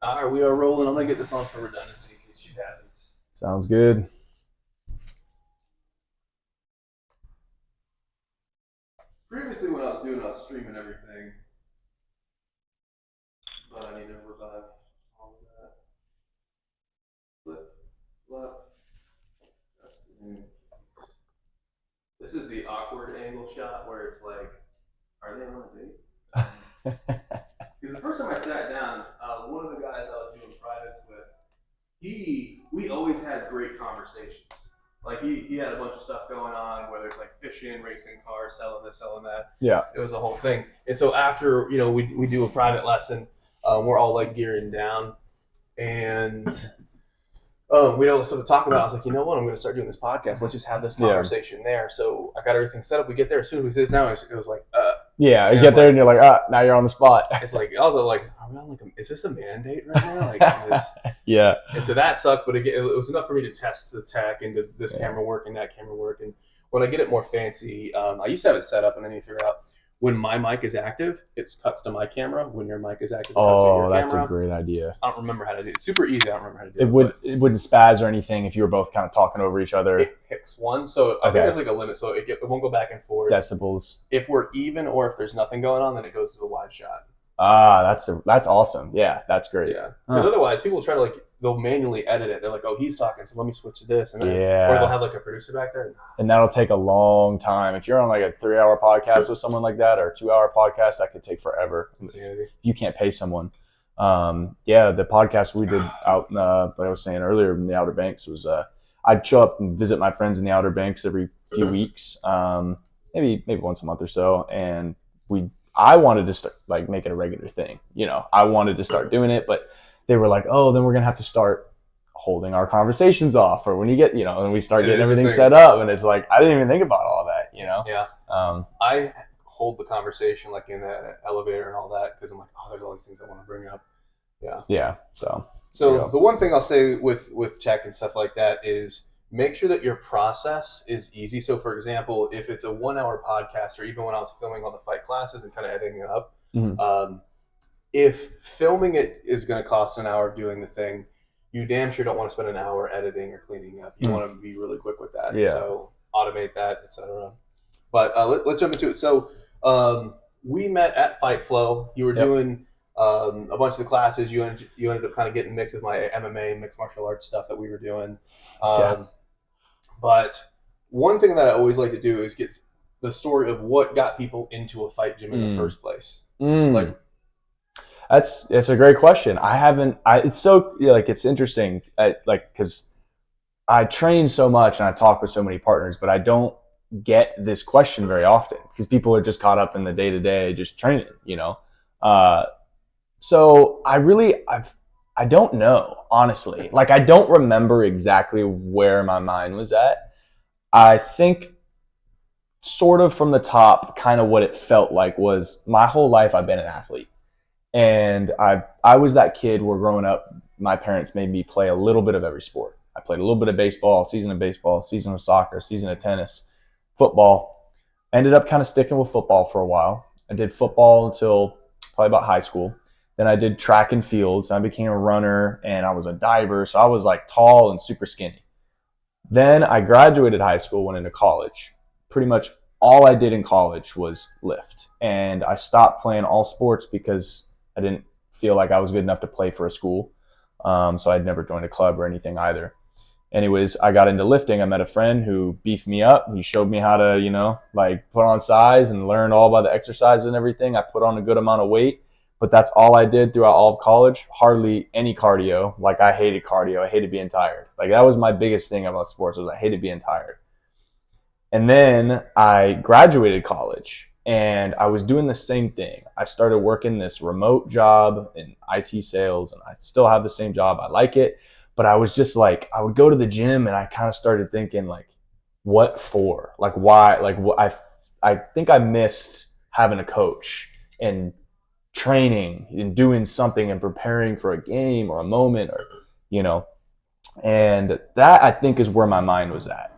All right, we are rolling. I'm gonna get this on for redundancy in case shit happens. Sounds good. Previously, when I was doing, I was streaming everything, but I need to revive all of that. Flip, flip. That's the new. This is the awkward angle shot where it's like, are they on a date? Because the first time I sat down, one of the guys I was doing privates with, we always had great conversations. Like he had a bunch of stuff going on, whether it's like fishing, racing cars, selling this, selling that. Yeah. It was a whole thing. And so after we do a private lesson, we're all like gearing down, and we don't sort of talk about it. I was like, you know what, I'm going to start doing this podcast. Let's just have this conversation there. So I got everything set up. We get there as soon as we sit down. It was like, Yeah, you get there and you're like, now you're on the spot. it's like I was like, are we on like, is this a mandate right now? Like, Yeah. and so that sucked, but it was enough for me to test the tech and does this camera work and that camera work. And when I get it more fancy, I used to have it set up and then you figure out when my mic is active, it cuts to my camera. When your mic is active, it cuts to your camera. That's a great idea. I don't remember how to do it. It's super easy. I don't remember how to do it. It wouldn't spaz or anything if you were both kind of talking over each other. It picks one, so I think there's like a limit, so it won't go back and forth. Decibels. If we're even or if there's nothing going on, then it goes to the wide shot. That's awesome. Yeah, that's great. Yeah, because otherwise people try to they'll manually edit it. They're like, oh, he's talking, so let me switch to this, and then, or they'll have like a producer back there, and that'll take a long time. If you're on like a 3-hour podcast with someone like that, or a 2-hour podcast, that could take forever. If you can't pay someone. The podcast we did out, like I was saying earlier, in the Outer Banks was I'd show up and visit my friends in the Outer Banks every few weeks, maybe once a month or so, and I wanted to start like make it a regular thing. I wanted to start doing it, but they were like, oh, then we're going to have to start holding our conversations off, or when you get, and we start getting everything set up, and it's like, I didn't even think about all that, Yeah. I hold the conversation like in the elevator and all that, because I'm like, oh, there's all these things I want to bring up. Yeah. Yeah. So the one thing I'll say with tech and stuff like that is make sure that your process is easy. So for example, if it's a 1-hour podcast, or even when I was filming all the fight classes and kind of editing it up, if filming it is going to cost an hour doing the thing, you damn sure don't want to spend an hour editing or cleaning up. You want to be really quick with that. Yeah. So automate that, etc. But let's jump into it. So we met at Fight Flow. You were doing a bunch of the classes. You ended up kind of getting mixed with my MMA, mixed martial arts stuff that we were doing. But one thing that I always like to do is get the story of what got people into a fight gym in the first place. That's a great question. It's so it's interesting, because I train so much and I talk with so many partners, but I don't get this question very often because people are just caught up in the day to day, just training, So I don't know, honestly. Like, I don't remember exactly where my mind was at. I think sort of from the top, kind of what it felt like was my whole life I've been an athlete. And I was that kid where growing up, my parents made me play a little bit of every sport. I played a little bit of baseball, season of soccer, season of tennis, football. I ended up kind of sticking with football for a while. I did football until probably about high school. Then I did track and field. So I became a runner and I was a diver. So I was like tall and super skinny. Then I graduated high school, went into college. Pretty much all I did in college was lift. And I stopped playing all sports because I didn't feel like I was good enough to play for a school. So I'd never joined a club or anything either. Anyways, I got into lifting. I met a friend who beefed me up. He showed me how to, put on size and learn all about the exercises and everything. I put on a good amount of weight, but that's all I did throughout all of college. Hardly any cardio. Like, I hated cardio. I hated being tired. Like, that was my biggest thing about sports, was I hated being tired. And then I graduated college and I was doing the same thing. I started working this remote job in IT sales, and I still have the same job. I like it. But I was just like, I would go to the gym and I kind of started thinking, like, what for? Like, why? Like, I think I missed having a coach and training and doing something and preparing for a game or a moment, or, and that, I think, is where my mind was at.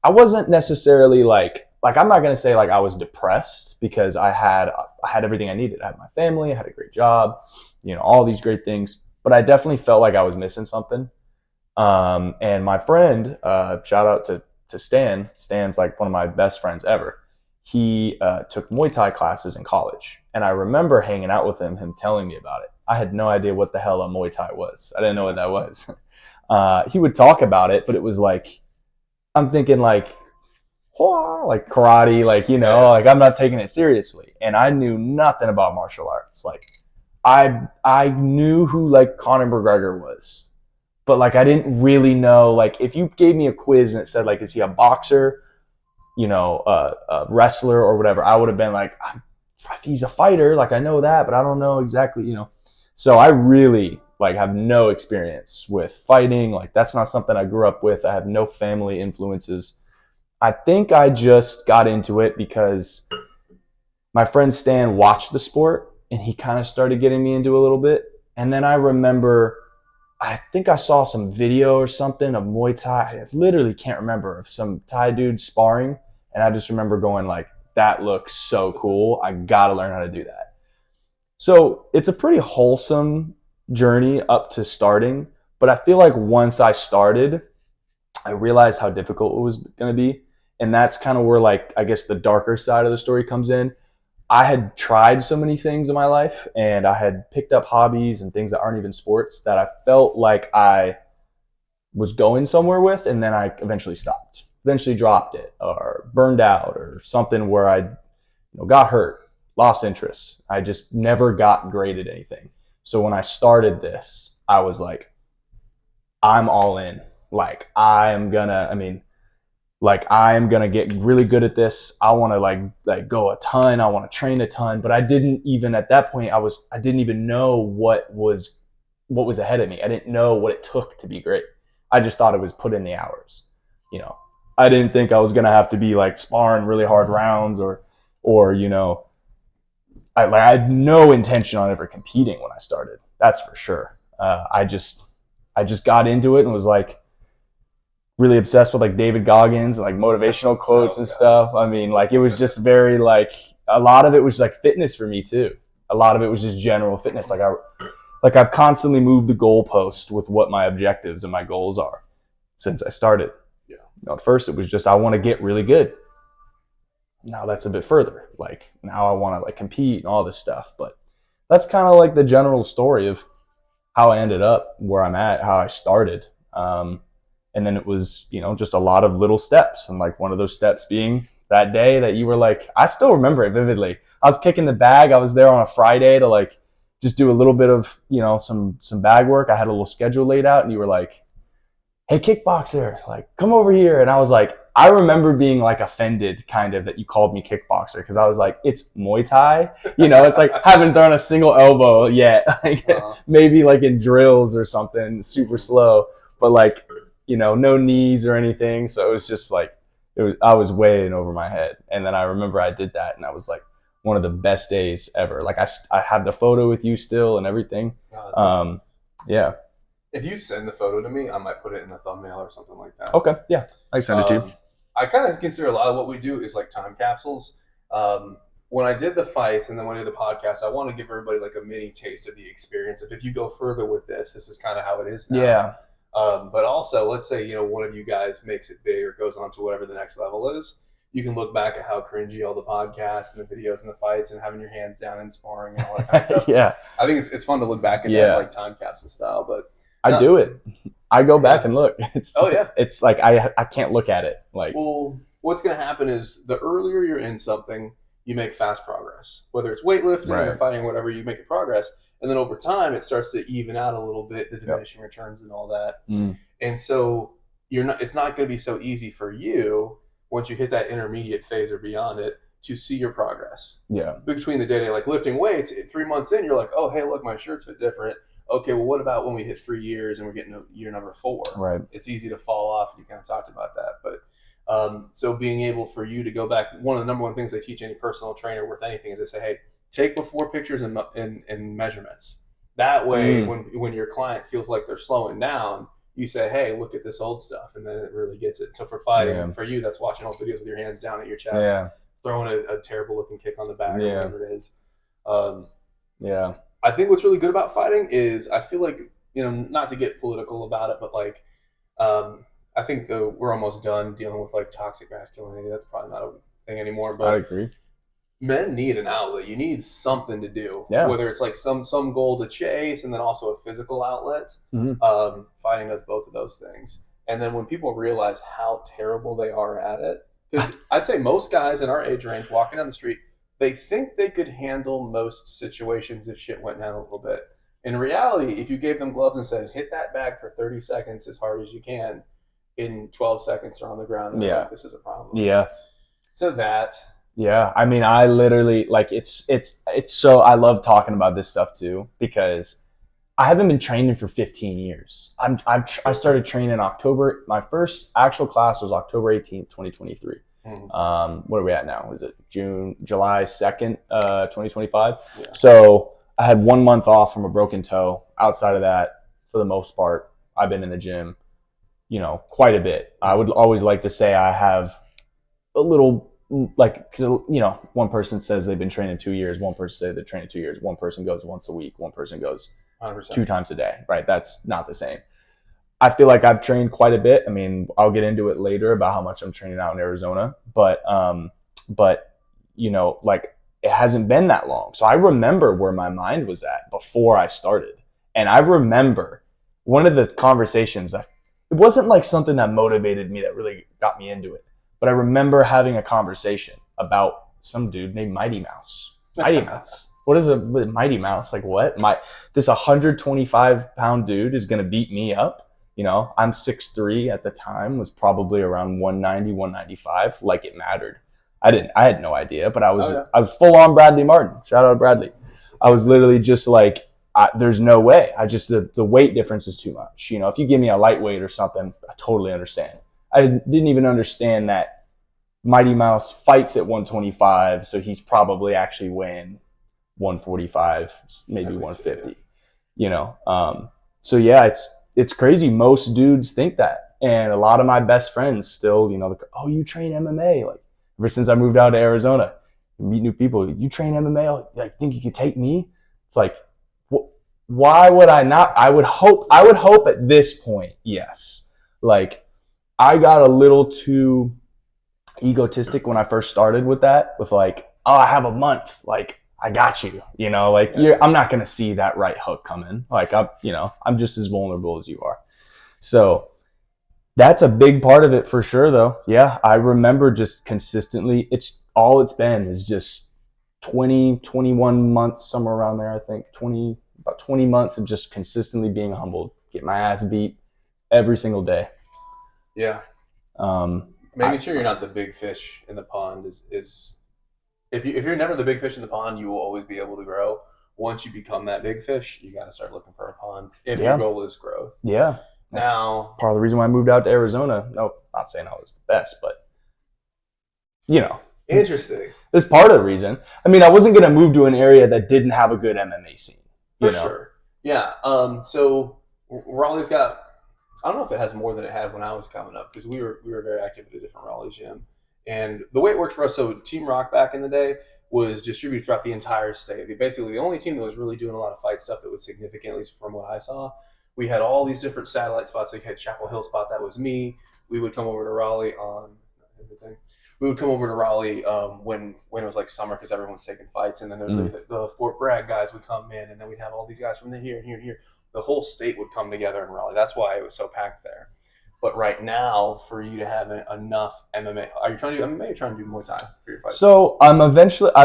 I wasn't necessarily like I'm not going to say like I was depressed, because I had everything I needed. I had my family, I had a great job, all these great things. but I definitely felt like I was missing something. And my friend, shout out to Stan. Stan's like one of my best friends ever. He took Muay Thai classes in college, and I remember hanging out with him telling me about it. I had no idea what the hell a Muay Thai was. I didn't know what that was. He would talk about it, but it was like I'm thinking like karate, like like I'm not taking it seriously, and I knew nothing about martial arts. Like I knew who like Conor McGregor was, but like I didn't really know. Like if you gave me a quiz and it said like, is he a boxer, a wrestler or whatever, I would have been like, he's a fighter. Like I know that, but I don't know exactly. So I really like have no experience with fighting. Like that's not something I grew up with. I have no family influences. I think I just got into it because my friend Stan watched the sport and he kind of started getting me into a little bit. And then I remember, I think I saw some video or something of Muay Thai. I literally can't remember, of some Thai dude sparring. And I just remember going like, that looks so cool. I got to learn how to do that. So it's a pretty wholesome journey up to starting. But I feel like once I started, I realized how difficult it was going to be. And that's kind of where, like, I guess the darker side of the story comes in. I had tried so many things in my life and I had picked up hobbies and things that aren't even sports that I felt like I was going somewhere with, and then I eventually dropped it or burned out or something where I got hurt, lost interest. I just never got great at anything. So when I started this, I was like, I'm all in. Like I'm gonna get really good at this. I want to like go a ton. I want to train a ton. But I didn't even at that point. I didn't even know what was ahead of me. I didn't know what it took to be great. I just thought it was put in the hours. I didn't think I was gonna have to be like sparring really hard rounds or I had no intention on ever competing when I started. That's for sure. I just got into it and was like really obsessed with like David Goggins and like motivational quotes and stuff. I mean, like it was just very like, a lot of it was like fitness for me too. A lot of it was just general fitness. I've constantly moved the goalpost with what my objectives and my goals are since I started. Yeah. At first it was just, I want to get really good. Now that's a bit further. Like now I want to like compete and all this stuff. But that's kind of like the general story of how I ended up where I'm at, how I started. And then it was, just a lot of little steps. And like one of those steps being that day that you were like, I still remember it vividly. I was kicking the bag. I was there on a Friday to like just do a little bit of, some bag work. I had a little schedule laid out and you were like, hey, kickboxer, like come over here. And I was like, I remember being like offended kind of that you called me kickboxer because I was like, it's Muay Thai. It's like haven't thrown a single elbow yet. Like maybe like in drills or something super slow, but like, no knees or anything. So it was just like, I was way in over my head. And then I remember I did that and I was like one of the best days ever. Like I have the photo with you still and everything. Yeah. If you send the photo to me, I might put it in the thumbnail or something like that. Okay. Yeah. I send it to you. I kind of consider a lot of what we do is like time capsules. When I did the fights and then when I did the podcast, I want to give everybody like a mini taste of the experience. If you go further with this is kind of how it is now. Yeah. But also, let's say, one of you guys makes it big or goes on to whatever the next level is. You can look back at how cringy all the podcasts and the videos and the fights and having your hands down and sparring and all that kind of stuff. Yeah. I think it's fun to look back at that like time capsule style. But I do it. I go back and look. It's like I can't look at it. Like, well, what's going to happen is the earlier you're in something, you make fast progress. Whether it's weightlifting or fighting, whatever, you make progress. And then over time, it starts to even out a little bit, the diminishing returns and all that. And so it's not going to be so easy for you once you hit that intermediate phase or beyond it to see your progress. Yeah. Between the day, like lifting weights, 3 months in, you're like, oh, hey, look, my shirts fit different. Okay, well, what about when we hit 3 years and we're getting to year number 4? Right. It's easy to fall off, and you kind of talked about that. But so being able for you to go back, one of the number one things they teach any personal trainer worth anything is they say, hey, take before pictures and measurements. That way, when your client feels like they're slowing down, you say, hey, look at this old stuff, and then it really gets it. So for fighting, for you, that's watching old videos with your hands down at your chest, throwing a terrible-looking kick on the back or whatever it is. Yeah. I think what's really good about fighting is I feel like not to get political about it, but like, I think we're almost done dealing with like toxic masculinity. That's probably not a thing anymore. I But agree. men need an outlet. You need something to do, Yeah. whether it's like some goal to chase, and then also a physical outlet. Mhm. Fighting does both of those things. And then when people realize how terrible they are at it, because I'd say most guys in our age range walking down the street, they think they could handle most situations if shit went down a little bit. In reality, if you gave them gloves and said, hit that bag for 30 seconds as hard as you can, in 12 seconds they're on the ground and they're Yeah. like, this is a problem. Yeah. So that. Yeah. I mean, I literally like it's so I love talking about this stuff too because I haven't been training for 15 years. I started training in October. My first actual class was October 18th, 2023. What are we at now? Is it July 2nd, 2025? Yeah. So I had 1 month off from a broken toe. Outside of that, for the most part, I've been in the gym, quite a bit. I would always like to say I have a little, like, because, one person says they've been training 2 years. One person says they're training 2 years. One person goes once a week. One person goes 100%. 2 times a day, right? That's not the same. I feel like I've trained quite a bit. I mean, I'll get into it later about how much I'm training out in Arizona, but like it hasn't been that long. So I remember where my mind was at before I started. And I remember one of the conversations that it wasn't like something that motivated me that really got me into it, but I remember having a conversation about some dude named Mighty Mouse. Mighty Mouse. What is a Mighty Mouse? Like what? This 125-pound dude is going to beat me up. I'm 6'3" at the time, was probably around 190, 195, like it mattered. I had no idea, but I was full on Bradley Martin. Shout out to Bradley. I was literally just like, there's no way. The weight difference is too much. If you give me a lightweight or something, I totally understand. I didn't even understand that Mighty Mouse fights at 125, so he's probably actually weighing 145, maybe 150. So yeah, it's crazy. Most dudes think that, and a lot of my best friends still, like, oh, you train MMA? Like ever since I moved out to Arizona, you meet new people. You train MMA? Like, think you could take me? It's like, why would I not? I would hope at this point, yes. Like, I got a little too egotistic when I first started with that, with like, oh, I have a month, like I got you, I'm not going to see that right hook coming. Like I'm just as vulnerable as you are. So that's a big part of it for sure though. Yeah. I remember just consistently, it's been is just 20, 21 months, somewhere around there. I think about 20 months of just consistently being humbled, get my ass beat every single day. Yeah. Making sure you're not the big fish in the pond is if you're never the big fish in the pond, you will always be able to grow. Once you become that big fish, you got to start looking for a pond if your goal is growth. Yeah. That's now, part of the reason why I moved out to Arizona. No, not saying I was the best, but interesting. It's part of the reason. I mean, I wasn't going to move to an area that didn't have a good MMA scene. For sure. Yeah. So Raleigh's got, I don't know if it has more than it had when I was coming up, because we were very active at a different Raleigh gym. And the way it worked for us, so Team Rock back in the day was distributed throughout the entire state. Basically, the only team that was really doing a lot of fight stuff that was significant, at least from what I saw. We had all these different satellite spots. Like, had Chapel Hill spot, that was me. We would come over to Raleigh on everything. We would come over to Raleigh when it was like summer, because everyone's taking fights. And then the Fort Bragg guys would come in, and then we'd have all these guys from here and here and here. The whole state would come together in Raleigh. That's why it was so packed there. But right now, for you to have enough MMA, are you trying to do MMA or are you trying to do Muay Thai for your fight? So I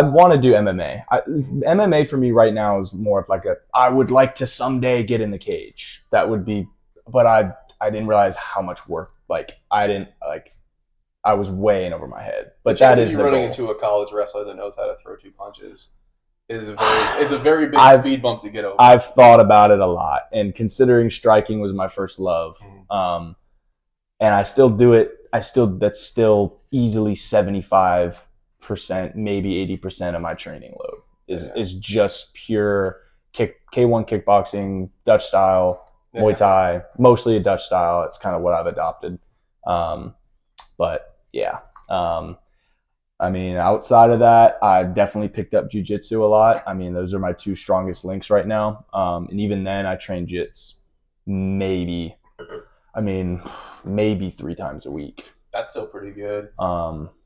want to do MMA. MMA for me right now is more of like I would like to someday get in the cage. That would be, but I didn't realize how much work, I was way in over my head. But that is the running goal. Into a college wrestler that knows how to throw 2 punches is a very big speed bump to get over. I've thought about it a lot, and considering striking was my first love, and I still do it. That's still easily 75%, maybe 80% of my training load is just pure K1 kickboxing, Dutch style, Muay Thai, mostly a Dutch style. It's kind of what I've adopted. But yeah. I mean, outside of that, I've definitely picked up jiu-jitsu a lot. I mean, those are my 2 strongest links right now. And even then, I train jits maybe 3 times a week. That's still pretty good.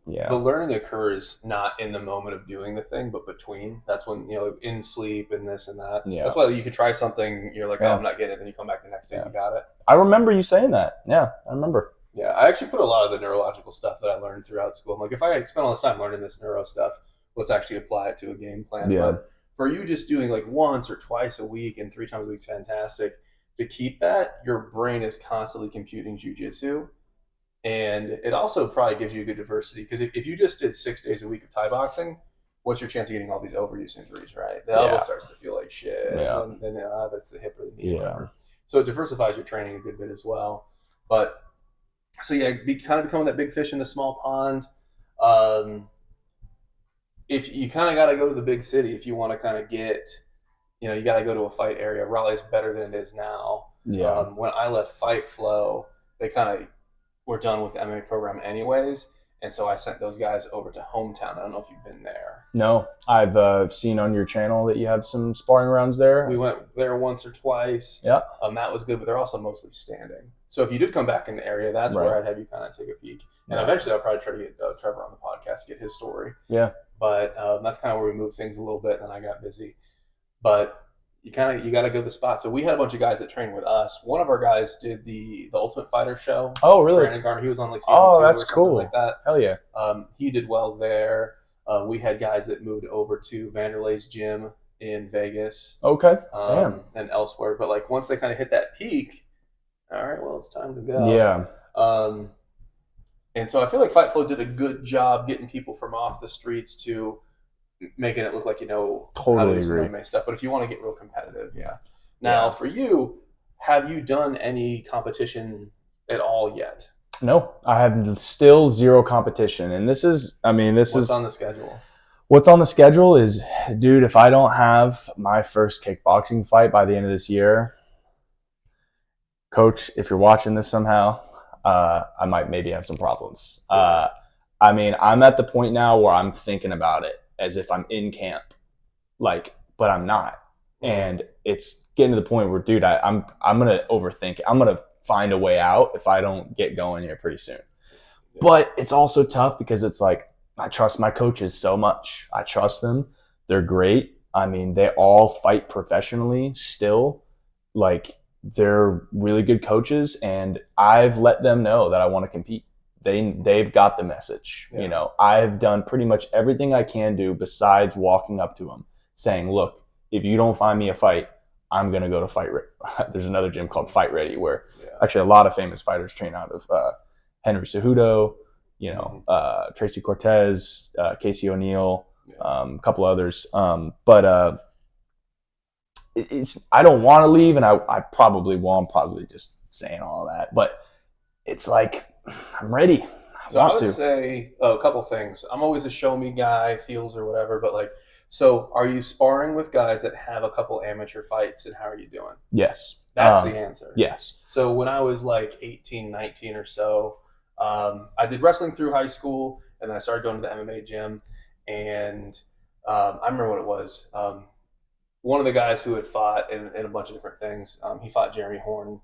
Yeah. The learning occurs not in the moment of doing the thing, but between. That's when, in sleep and this and that. Yeah. That's why you could try something, you're like, Yeah. oh, I'm not getting it. Then you come back the next day, Yeah. you got it. I remember you saying that. Yeah, I remember. Yeah, I actually put a lot of the neurological stuff that I learned throughout school. I'm like, if I spent all this time learning this neuro stuff, let's actually apply it to a game plan. Yeah. But for you just doing like once or twice a week and 3 times a week is fantastic. To keep that, your brain is constantly computing jujitsu. And it also probably gives you a good diversity, because if you just did 6 days a week of Thai boxing, what's your chance of getting all these overuse injuries, right? The elbow starts to feel like shit. Yeah. And then that's the hip or the knee. Yeah. So it diversifies your training a good bit as well. But so yeah, kind of becoming that big fish in the small pond. If you kind of got to go to the big city, if you want to kind of get, you got to go to a fight area. Raleigh's better than it is now. Yeah. When I left Fight Flow, they kind of were done with the MMA program anyways. And so I sent those guys over to Hometown. I don't know if you've been there. No, I've seen on your channel that you have some sparring rounds there. We went there once or twice. Yeah. That was good, but they're also mostly standing. So if you did come back in the area, that's Right. where I'd have you kind of take a peek. And eventually I'll probably try to get Trevor on the podcast to get his story. Yeah. But that's kind of where we moved things a little bit, and then I got busy. But you got to go to the spot. So we had a bunch of guys that trained with us. One of our guys did the Ultimate Fighter show. Oh, really? Brandon Garner. He was on like season 2 or that's something cool. like that. Hell yeah. He did well there. We had guys that moved over to Vanderlei's gym in Vegas. Okay. Damn. And elsewhere. But like once they kind of hit that peak, all right, well, it's time to go. Yeah. And so I feel like Fight Flow did a good job getting people from off the streets to making it look like Totally how to do some agree. MMA stuff. But if you want to get real competitive, yeah. Now for you, have you done any competition at all yet? No, I have still zero competition, and this is What's on the schedule? What's on the schedule is, dude, if I don't have my first kickboxing fight by the end of this year, Coach, if you're watching this somehow, I might maybe have some problems. I'm at the point now where I'm thinking about it as if I'm in camp, but I'm not. And it's getting to the point where, dude, I'm gonna overthink it. I'm gonna find a way out if I don't get going here pretty soon. Yeah. But it's also tough because it's like, I trust my coaches so much. I trust them. They're great. They all fight professionally still. They're really good coaches, and I've let them know that I want to compete. They've got the message. Yeah. I've done pretty much everything I can do besides walking up to them saying, look, if you don't find me a fight, I'm going to go to Fight Ready. There's another gym called Fight Ready where actually a lot of famous fighters train out of. Henry Cejudo, Tracy Cortez, Casey O'Neill, a couple others. But I don't want to leave, and I probably won't. I'm probably just saying all that. But it's like, I'm ready. I would say a couple things. I'm always a show me guy, feels or whatever, but so are you sparring with guys that have a couple amateur fights, and how are you doing? Yes. That's the answer. Yes. So when I was 18, 19 or so, I did wrestling through high school, and then I started going to the MMA gym, and I remember what it was. One of the guys who had fought in a bunch of different things, he fought Jeremy Horn.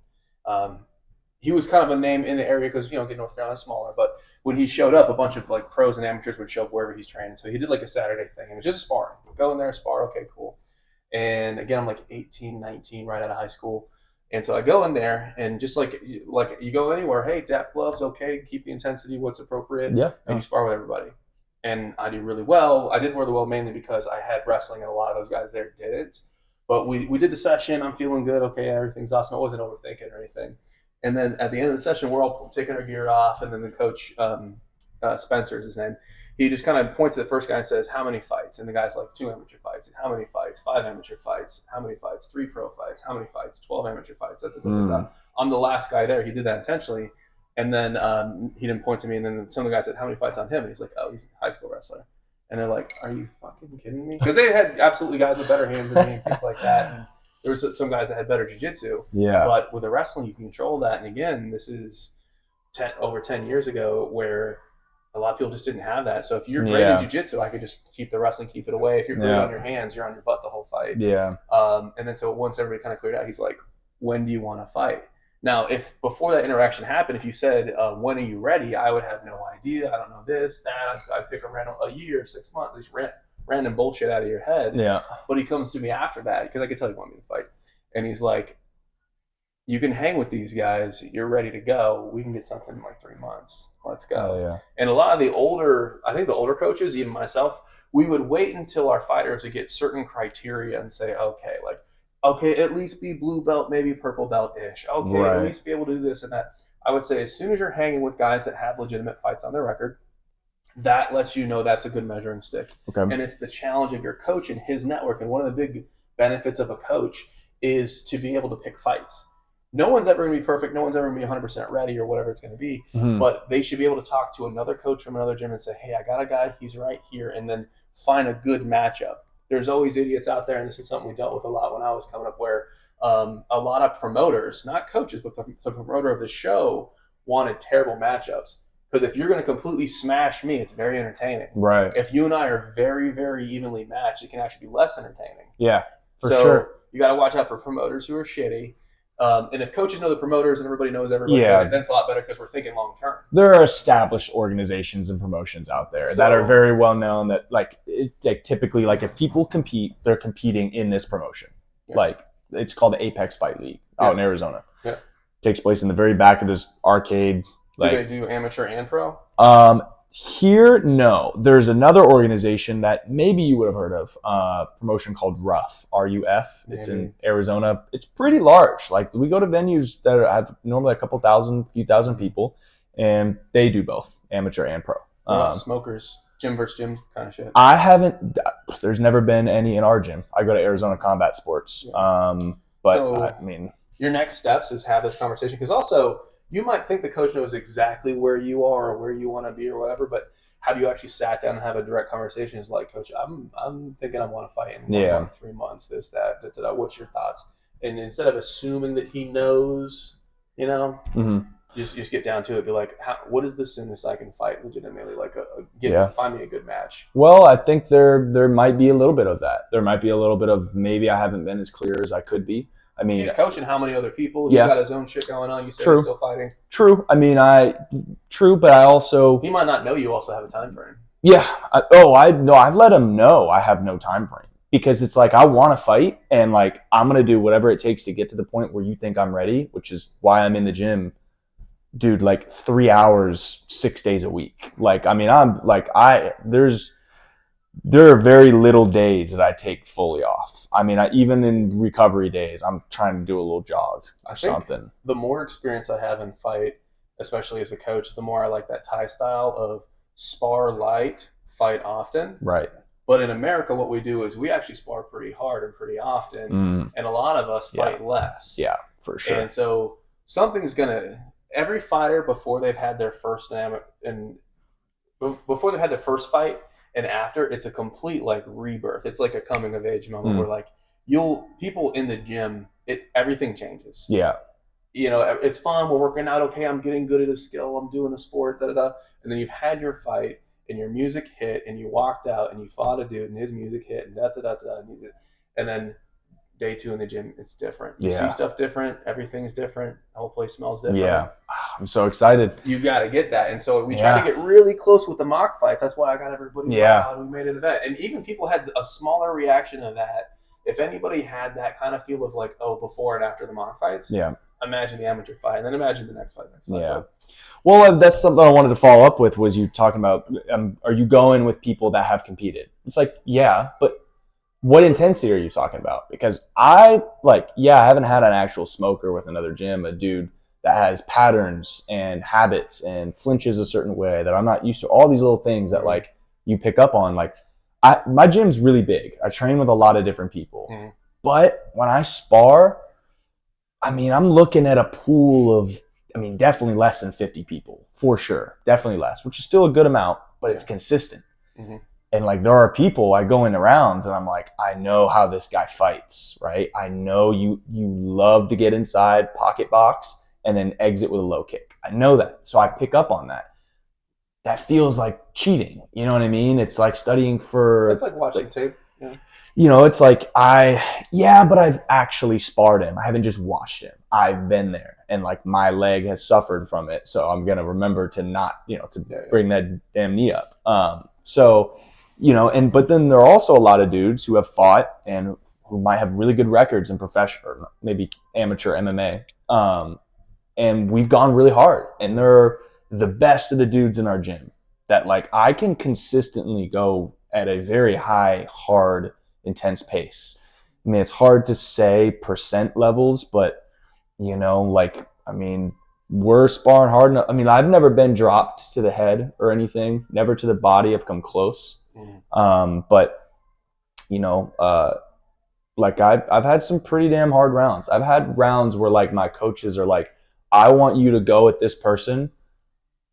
He was kind of a name in the area because, North Carolina is smaller. But when he showed up, a bunch of pros and amateurs would show up wherever he's training. So he did a Saturday thing. And it was just a sparring. Go in there, spar. Okay, cool. And again, I'm 18, 19, right out of high school. And so I go in there, and just like you go anywhere, hey, dap gloves, okay, keep the intensity, what's appropriate. Yeah. And you spar with everybody. And I do really well. I did really well mainly because I had wrestling, and a lot of those guys there didn't. But we did the session. I'm feeling good. Okay, everything's awesome. I wasn't overthinking or anything. And then at the end of the session, we're all taking our gear off, and then the coach, Spencer is his name, he just kind of points to the first guy and says, how many fights? And the guy's 2 amateur fights. How many fights? 5 amateur fights. How many fights? 3 pro fights. How many fights? 12 amateur fights. I'm the last guy there. He did that intentionally. And then he didn't point to me. And then some of the guys said, how many fights on him? And he's like, oh, he's a high school wrestler. And they're like, are you fucking kidding me? Because they had absolutely guys with better hands than me and things like that. And there was some guys that had better jiu-jitsu. Yeah. But with the wrestling, you can control that. And again, this is over 10 years ago, where a lot of people just didn't have that. So if you're great in jiu-jitsu, I could just keep the wrestling, keep it away. If you're great on your hands, you're on your butt the whole fight. Yeah. And then so once everybody kind of cleared out, he's like, when do you want to fight? Now, if before that interaction happened, if you said, when are you ready? I would have no idea. I don't know this, that. I'd pick a year, 6 months, just random bullshit out of your head. Yeah. But he comes to me after that because I could tell he wanted me to fight. And he's like, you can hang with these guys. You're ready to go. We can get something in like 3 months. Let's go. Oh, yeah. And a lot of the older, I think the older coaches, even myself, we would wait until our fighters would get certain criteria and say, okay, at least be blue belt, maybe purple belt-ish. Okay, Right. at least be able to do this and that. I would say as soon as you're hanging with guys that have legitimate fights on their record, that lets you know that's a good measuring stick. Okay. And it's the challenge of your coach and his network. And one of the big benefits of a coach is to be able to pick fights. No one's ever going to be perfect. No one's ever going to be 100% ready or whatever it's going to be. Mhm. But they should be able to talk to another coach from another gym and say, hey, I got a guy. He's right here. And then find a good matchup. There's always idiots out there, and this is something we dealt with a lot when I was coming up, where a lot of promoters, not coaches, but the promoter of the show wanted terrible matchups. Because if you're going to completely smash me, it's very entertaining. Right. If you and I are very, very evenly matched, it can actually be less entertaining. Yeah, for so sure. You got to watch out for promoters who are shitty. And if coaches know the promoters and everybody knows everybody, Yeah. then it's a lot better because we're thinking long term. There are established organizations and promotions out there that are very well known that like typically like if people compete, they're competing in this promotion. Yeah. Like it's called the Apex Fight League out in Arizona. Yeah. Takes place in the very back of this arcade. Do they do amateur and pro? Here, no. There's another organization that maybe you would have heard of, promotion called RUF, R-U-F. It's in Arizona. It's pretty large. Like we go to venues that have normally a few thousand people, and they do both amateur and pro. Smokers, gym versus gym kind of shit. I haven't. There's never been any in our gym. I go to Arizona Combat Sports. Yeah. But So, I mean, your next steps is have this conversation, because also you might think the coach knows exactly where you are or where you want to be or whatever, but have you actually sat down and have a direct conversation? Is like, Coach, I'm thinking I want to fight in 1 month, 3 months, this, that, da, da, da. What's your thoughts? And instead of assuming that he knows, just get down to it. Be like, what is the soonest I can fight legitimately? Like, find me a good match. Well, I think there might be a little bit of that. There might be a little bit of maybe I haven't been as clear as I could be. I mean, he's coaching how many other people? He's got his own shit going on. You said he's still fighting. True. I mean, but I also he might not know you also have a time frame. Yeah. I've let him know I have no time frame, because it's like I want to fight, and like I'm gonna do whatever it takes to get to the point where you think I'm ready, which is why I'm in the gym, dude. Like 3 hours, 6 days a week. Like I mean, there are very little days that I take fully off. I mean, even in recovery days, I'm trying to do a little jog or something. The more experience I have in fight, especially as a coach, the more I like that Thai style of spar light, fight often. Right. But in America, what we do is we actually spar pretty hard and pretty often, and a lot of us fight less. Yeah, for sure. And so every fighter before they've had their first fight and after, it's a complete like rebirth. It's like a coming of age moment where like people in the gym, everything changes. Yeah. It's fun. We're working out. Okay, I'm getting good at a skill. I'm doing a sport. Da da da. And then you've had your fight, and your music hit, and you walked out, and you fought a dude, and his music hit, and da da da da. And then day 2 in the gym, it's different. You see stuff different. Everything's different. The whole place smells different. Yeah, I'm so excited. You got to get that. And so we try to get really close with the mock fights. That's why I got everybody loud. We made it an event. And even people had a smaller reaction to that. If anybody had that kind of feel of like, before and after the mock fights, imagine the amateur fight, and then imagine the next fight. Yeah. Well, that's something I wanted to follow up with, was you talking about, are you going with people that have competed? It's like, yeah, but what intensity are you talking about? Because I haven't had an actual smoker with another gym, a dude that has patterns and habits and flinches a certain way that I'm not used to. All these little things that like you pick up on. Like my gym's really big. I train with a lot of different people, but when I spar, I mean, I'm looking at a pool of, definitely less than 50 people for sure. Definitely less, which is still a good amount, but it's consistent. And like, there are people I go into rounds and I'm like, I know how this guy fights, right? I know you love to get inside pocket box and then exit with a low kick. I know that. So I pick up on that. That feels like cheating. You know what I mean? It's like studying for... It's like watching tape. Yeah. it's like but I've actually sparred him. I haven't just watched him. I've been there, and like my leg has suffered from it. So I'm gonna remember to not, to bring that damn knee up. So, but then there are also a lot of dudes who have fought and who might have really good records in professional, or maybe amateur MMA. And we've gone really hard, and they're the best of the dudes in our gym that like I can consistently go at a very high, hard, intense pace. I mean, it's hard to say percent levels, but we're sparring hard enough. I mean, I've never been dropped to the head or anything, never to the body. I've come close. But like I've had some pretty damn hard rounds. I've had rounds where like my coaches are like, I want you to go at this person,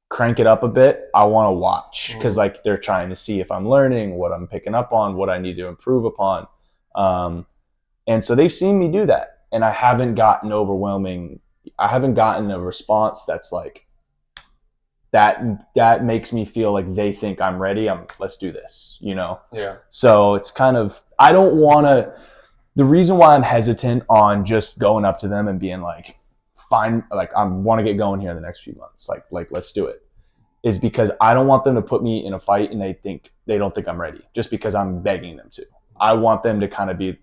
crank it up a bit. I want to watch, because like they're trying to see if I'm learning, what I'm picking up on, what I need to improve upon. And so they've seen me do that, and I haven't gotten a response that's like that makes me feel like they think I'm ready. Let's do this, Yeah. So it's kind of, I don't want to, the reason why I'm hesitant on just going up to them and being like, fine, like I want to get going here in the next few months, like let's do it, is because I don't want them to put me in a fight and they don't think I'm ready just because I'm begging them to. I want them to kind of be,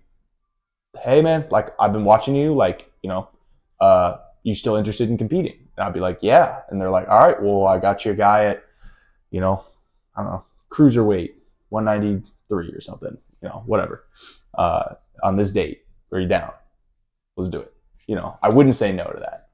hey man, like I've been watching you, like, you still interested in competing? And I'll be like, yeah. And they're like, all right, well, I got you a guy at, I don't know, cruiserweight, 193 or something, whatever, on this date. Are you down? Let's do it. I wouldn't say no to that.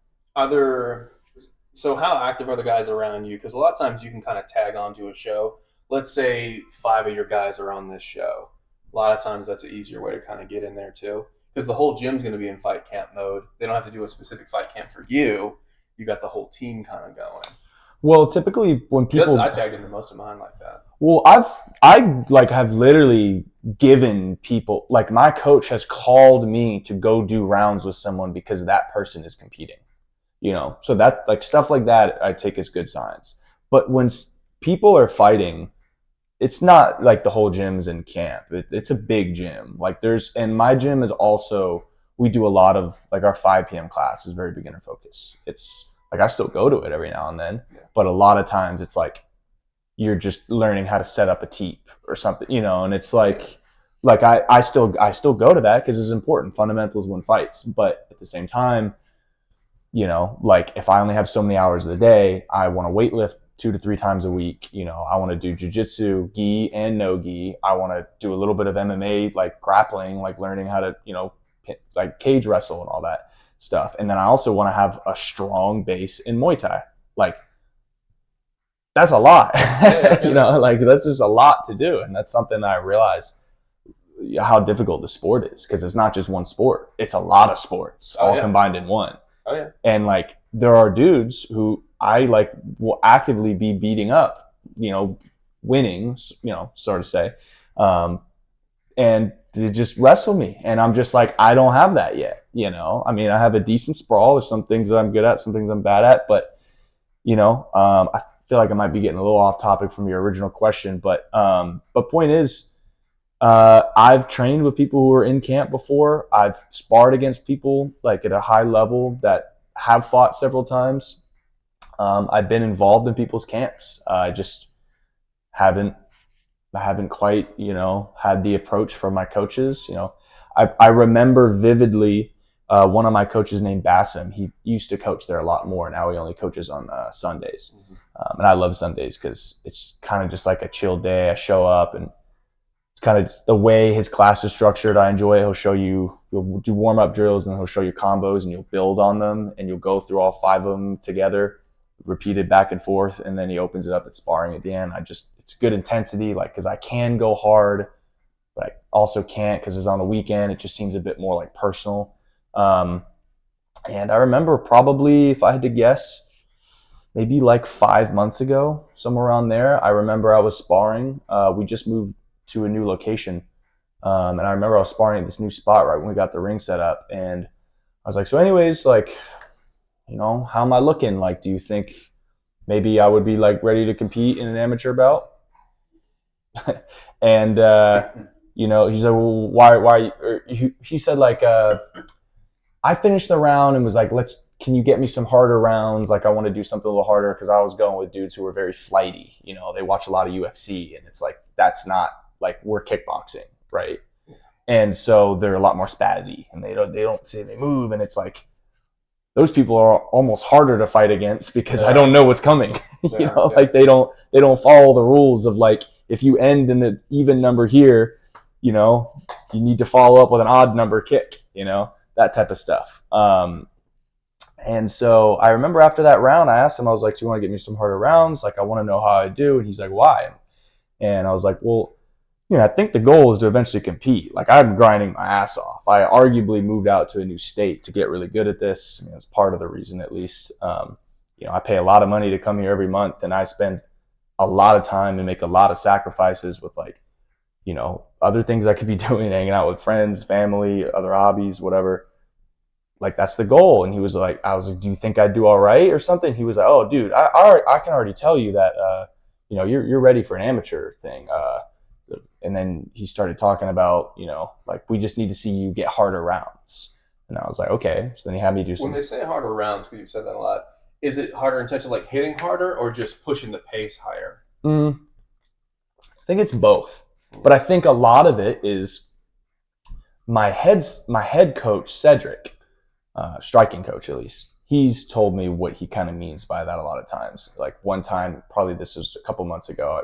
So how active are the guys around you? Because a lot of times you can kind of tag onto a show. Let's say 5 of your guys are on this show. A lot of times that's an easier way to kind of get in there too. Because the whole gym's going to be in fight camp mode. They don't have to do a specific fight camp for you. You got the whole team kind of going. Well, typically when people... I tagged into most of mine like that. Well, I like have literally given people, like my coach has called me to go do rounds with someone because that person is competing, so that like stuff like that I take as good signs. But when people are fighting, it's not like the whole gym's in camp. It's a big gym. Like and my gym is also, we do a lot of like our 5 p.m. class is very beginner focused. It's like I still go to it every now and then, but a lot of times it's like you're just learning how to set up a teep or something, and it's like I still go to that because it's important. Fundamentals win fights. But at the same time, like if I only have so many hours of the day, I want to weightlift 2 to 3 times a week. I want to do jiu-jitsu, gi and no gi. I want to do a little bit of MMA, like grappling, like learning how to, like cage wrestle and all that stuff. And then I also want to have a strong base in Muay Thai. Like that's a lot, like that's just a lot to do. And that's something that I realize how difficult the sport is, because it's not just one sport. It's a lot of sports combined in one. Oh yeah. And like there are dudes who I like will actively be beating up, winning, so to say, and to just wrestle me. And I'm just like, I don't have that yet. I mean, I have a decent sprawl. There's some things that I'm good at, some things I'm bad at, but I feel like I might be getting a little off topic from your original question, but point is, I've trained with people who were in camp before. I've sparred against people like at a high level that have fought several times. I've been involved in people's camps. I just haven't quite, had the approach from my coaches. I remember vividly one of my coaches named Bassem. He used to coach there a lot more. Now he only coaches on Sundays. And I love Sundays because it's kind of just like a chill day. I show up and it's kind of just the way his class is structured. I enjoy it. You'll do warm-up drills and he'll show you combos and you'll build on them and you'll go through all 5 of them together, repeated back and forth. And then he opens it up at sparring at the end. It's good intensity, like, cause I can go hard, but I also can't cause it's on the weekend. It just seems a bit more like personal. And I remember probably, if I had to guess, maybe like 5 months ago, somewhere around there, I remember I was sparring. We just moved to a new location. And I remember I was sparring at this new spot right when we got the ring set up. And I was like, so anyways, like, how am I looking? Like, do you think maybe I would be like ready to compete in an amateur bout? And You know, he said, well, why? Or he said like, I finished the round and was like, can you get me some harder rounds? Like I want to do something a little harder because I was going with dudes who were very flighty. You know, they watch a lot of UFC and it's like, that's not like we're kickboxing, right? And so they're a lot more spazzy and they don't see they move. And it's like, those people are almost harder to fight against because I don't know what's coming. Like they don't follow the rules of like, if you end in an even number here, you know, you need to follow up with an odd number kick, you know, that type of stuff. And so I remember after that round, I asked him, I was like, do you want to get me some harder rounds? Like, I want to know how I do. And he's like, why? And I was like, well, you know, I think the goal is to eventually compete. Like I'm grinding my ass off. I arguably moved out to a new state to get really good at this. I mean, that's part of the reason, at least. You know, I pay a lot of money to come here every month, and I spend a lot of time and make a lot of sacrifices with like, you know, other things I could be doing, hanging out with friends, family, other hobbies, whatever. Like that's the goal. And he was like, I was like, do you think I'd do all right or something? He was like, oh, dude, I can already tell you that, you know, you're ready for an amateur thing. And then he started talking about, you know, like we just need to see you get harder rounds. And I was like, okay. So then he had me do some. When they say harder rounds, because you've said that a lot, is it harder in terms of like hitting harder or just pushing the pace higher? I think it's both, but I think a lot of it is my head coach Cedric, striking coach at least. He's told me what he kind of means by that a lot of times. Like one time, probably this was a couple months ago,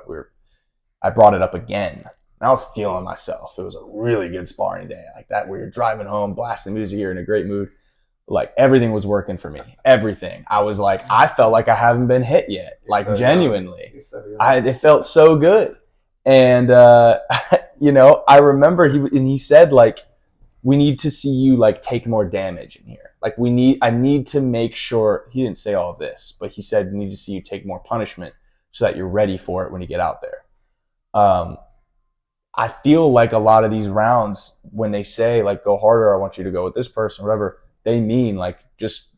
I brought it up again. And I was feeling myself. It was a really good sparring day like that. We were driving home, blasting music here in a great mood. Like everything was working for me. Everything. I was like, I felt like I haven't been hit yet. Like so genuinely. It felt so good. And, you know, I remember he said like, we need to see you like take more damage in here. Like I need to make sure, he didn't say all of this, but he said, we need to see you take more punishment so that you're ready for it when you get out there. I feel like a lot of these rounds, when they say like go harder, I want you to go with this person, whatever, they mean like just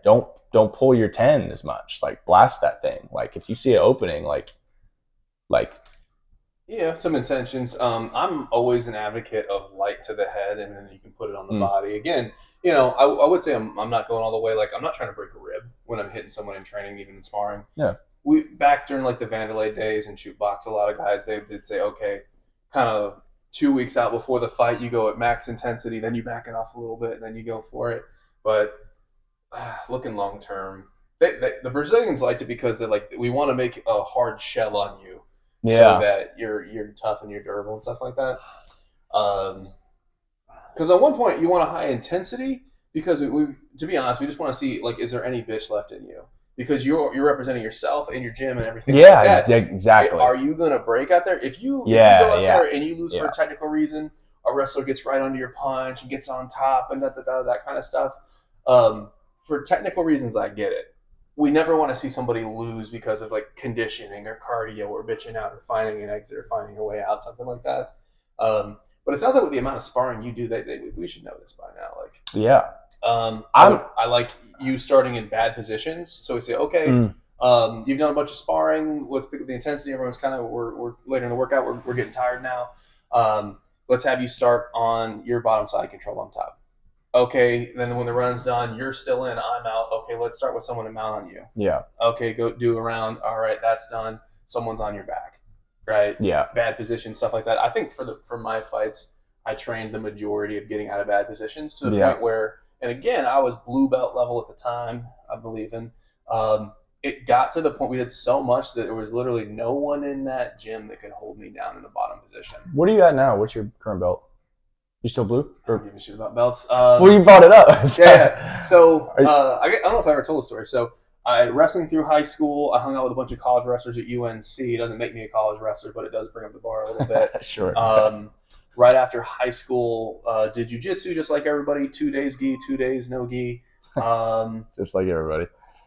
don't pull your 10 as much. Like blast that thing. Like if you see it opening, like some intentions. I'm always an advocate of light to the head, and then you can put it on the body. Again, you know, I would say I'm not going all the way. Like I'm not trying to break a rib when I'm hitting someone in training, even in sparring. Yeah. We back during like the Vanderlei days and shoot box, a lot of guys they did say, okay, kind of 2 weeks out before the fight, you go at max intensity, then you back it off a little bit, and then you go for it. But looking long term, the Brazilians liked it because they're like, we want to make a hard shell on you, so that you're tough and you're durable and stuff like that. Because at one point you want a high intensity because we to be honest, we just want to see like, is there any bitch left in you? Because you're representing yourself and your gym and everything. Yeah, like that. Exactly. Are you gonna break out there? If you go out there and you lose for a technical reason, a wrestler gets right under your punch and gets on top and that kind of stuff. For technical reasons, I get it. We never want to see somebody lose because of like conditioning or cardio or bitching out or finding an exit or finding a way out, something like that. But it sounds like with the amount of sparring you do, we should know this by now. Like, I like you starting in bad positions. So we say, okay, you've done a bunch of sparring. Let's pick up the intensity. Everyone's kind of we're later in the workout. We're getting tired now. Let's have you start on your bottom side, control on top. Okay, then when the run's done, you're still in, I'm out. Okay, let's start with someone to mount on you. Yeah. Okay, go do a round. All right, that's done. Someone's on your back, right? Yeah. Bad position, stuff like that. I think for my fights, I trained the majority of getting out of bad positions to the point where, and again, I was blue belt level at the time, I believe in. It got to the point we did so much that there was literally no one in that gym that could hold me down in the bottom position. What are you at now? What's your current belt? You still blue? I don't give a shit about belts. Well, you brought it up. Yeah. So I don't know if I ever told the story. So I wrestling through high school. I hung out with a bunch of college wrestlers at UNC. It doesn't make me a college wrestler, but it does bring up the bar a little bit. Sure. Right after high school, did jiu-jitsu just like everybody. 2 days gi, 2 days no gi. Just like everybody.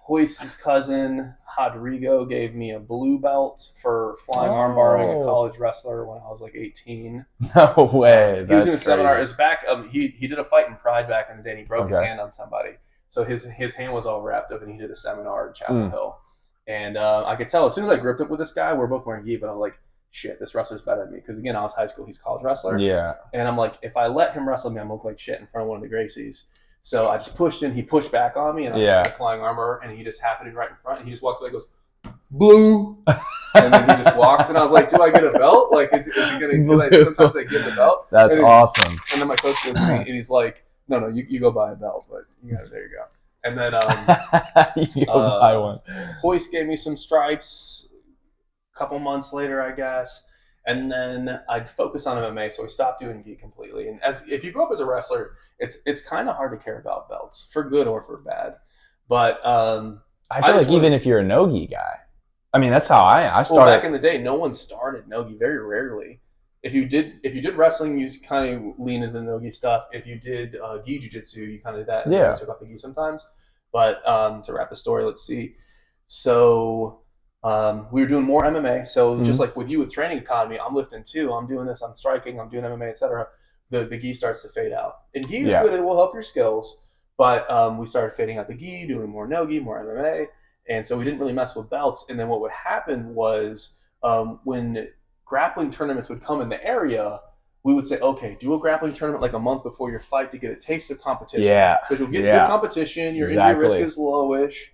Hoist's cousin, Rodrigo, gave me a blue belt for flying armbarring a college wrestler when I was like 18. No way. He was in a seminar. It was back. He did a fight in Pride back in the day, and he broke his hand on somebody. So his hand was all wrapped up, and he did a seminar in Chapel Hill. And I could tell as soon as I gripped up with this guy, we're both wearing gi, but I'm like, shit, this wrestler's better than me. Because again, I was high school, he's a college wrestler. Yeah. And I'm like, if I let him wrestle me, I'm gonna look like shit in front of one of the Gracies. So I just pushed in, he pushed back on me, and I just like flying armor, and he just happened to be right in front, and he just walks away and goes, blue. And then he just walks, and I was like, do I get a belt? Like, is he gonna, because sometimes they give the belt. That's awesome. And then my coach goes to me, and he's like, no, you go buy a belt, but there you go. And then you go buy one. Hoist gave me some stripes a couple months later, I guess. And then I'd focus on MMA, so I stopped doing gi completely. And if you grow up as a wrestler, it's kind of hard to care about belts, for good or for bad. But I feel like even if you're a no-gi guy, I mean, that's how I started. Well, back in the day, no one started no-gi, very rarely. If you did wrestling, you kind of lean into the no-gi stuff. If you did gi jiu-jitsu, you kind of did that. And you took off the gi sometimes. But to wrap the story, let's see. So we were doing more MMA. So just like with you with Training Economy, I'm lifting too. I'm doing this. I'm striking. I'm doing MMA, etc. The gi starts to fade out. And gi is good. It will help your skills. But we started fading out the gi, doing more no-gi, more MMA. And so we didn't really mess with belts. And then what would happen was when grappling tournaments would come in the area, we would say, okay, do a grappling tournament like a month before your fight to get a taste of competition. Yeah. Because you'll get good competition. Your injury risk is lowish.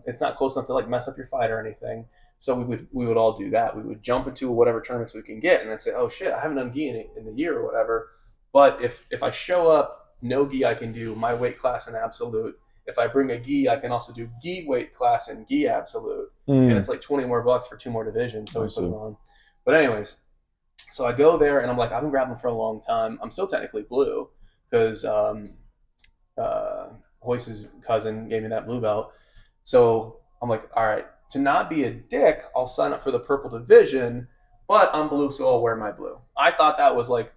It's not close enough to like mess up your fight or anything. So we would all do that. We would jump into whatever tournaments we can get and then say, oh shit, I haven't done gi in a year or whatever. But if I show up, no gi, I can do my weight class in absolute. If I bring a gi, I can also do gi weight class and gi absolute. And it's like $20 more for 2 more divisions. So we put them on. But anyways, so I go there and I'm like, I've been grappling for a long time. I'm still technically blue because Hoist's cousin gave me that blue belt. So I'm like, all right, to not be a dick, I'll sign up for the purple division, but I'm blue, so I'll wear my blue. I thought that was like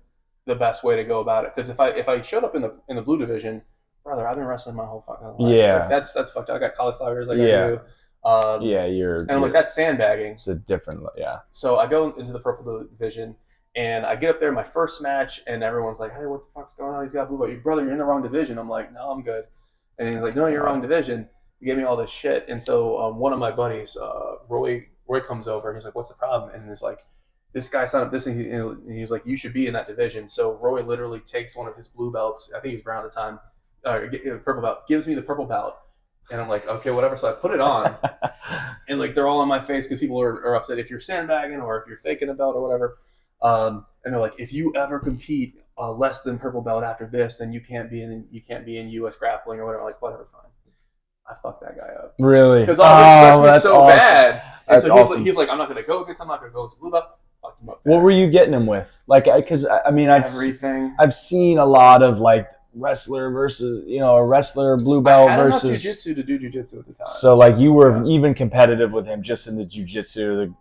the best way to go about it. Because if I showed up in the blue division, brother, I've been wrestling my whole fucking life. Yeah. Like, that's fucked up. I got cauliflowers like I do. And I'm like, that's sandbagging. It's a different, So I go into the purple division, and I get up there, my first match, and everyone's like, hey, what the fuck's going on? He's got a blue belt. Brother, you're in the wrong division. I'm like, no, I'm good. And he's like, no, you're wrong division. He gave me all this shit. And so one of my buddies, Roy comes over, and he's like, what's the problem? And he's like, this guy signed up this, and he's like, you should be in that division. So Roy literally takes one of his blue belts. I think he was brown at the time. Purple belt, gives me the purple belt. And I'm like, okay, whatever. So I put it on, and like they're all on my face because people are upset if you're sandbagging or if you're faking a belt or whatever. And they're like, if you ever compete less than purple belt after this, then you can't be in U.S. grappling or whatever. I'm like, whatever, fine. I fucked that guy up. Really? Because all this stressed me so awesome. bad. And That's so awesome. he's like, I'm not going to go against him. I'm not going to go against blue belt. Fuck him up. What were you getting him with? Like, because I mean, everything. I've seen a lot of like wrestler versus, a wrestler blue belt versus. I had enough jiu-jitsu to do jiu-jitsu at the time. So like you were even competitive with him just in the jiu-jitsu.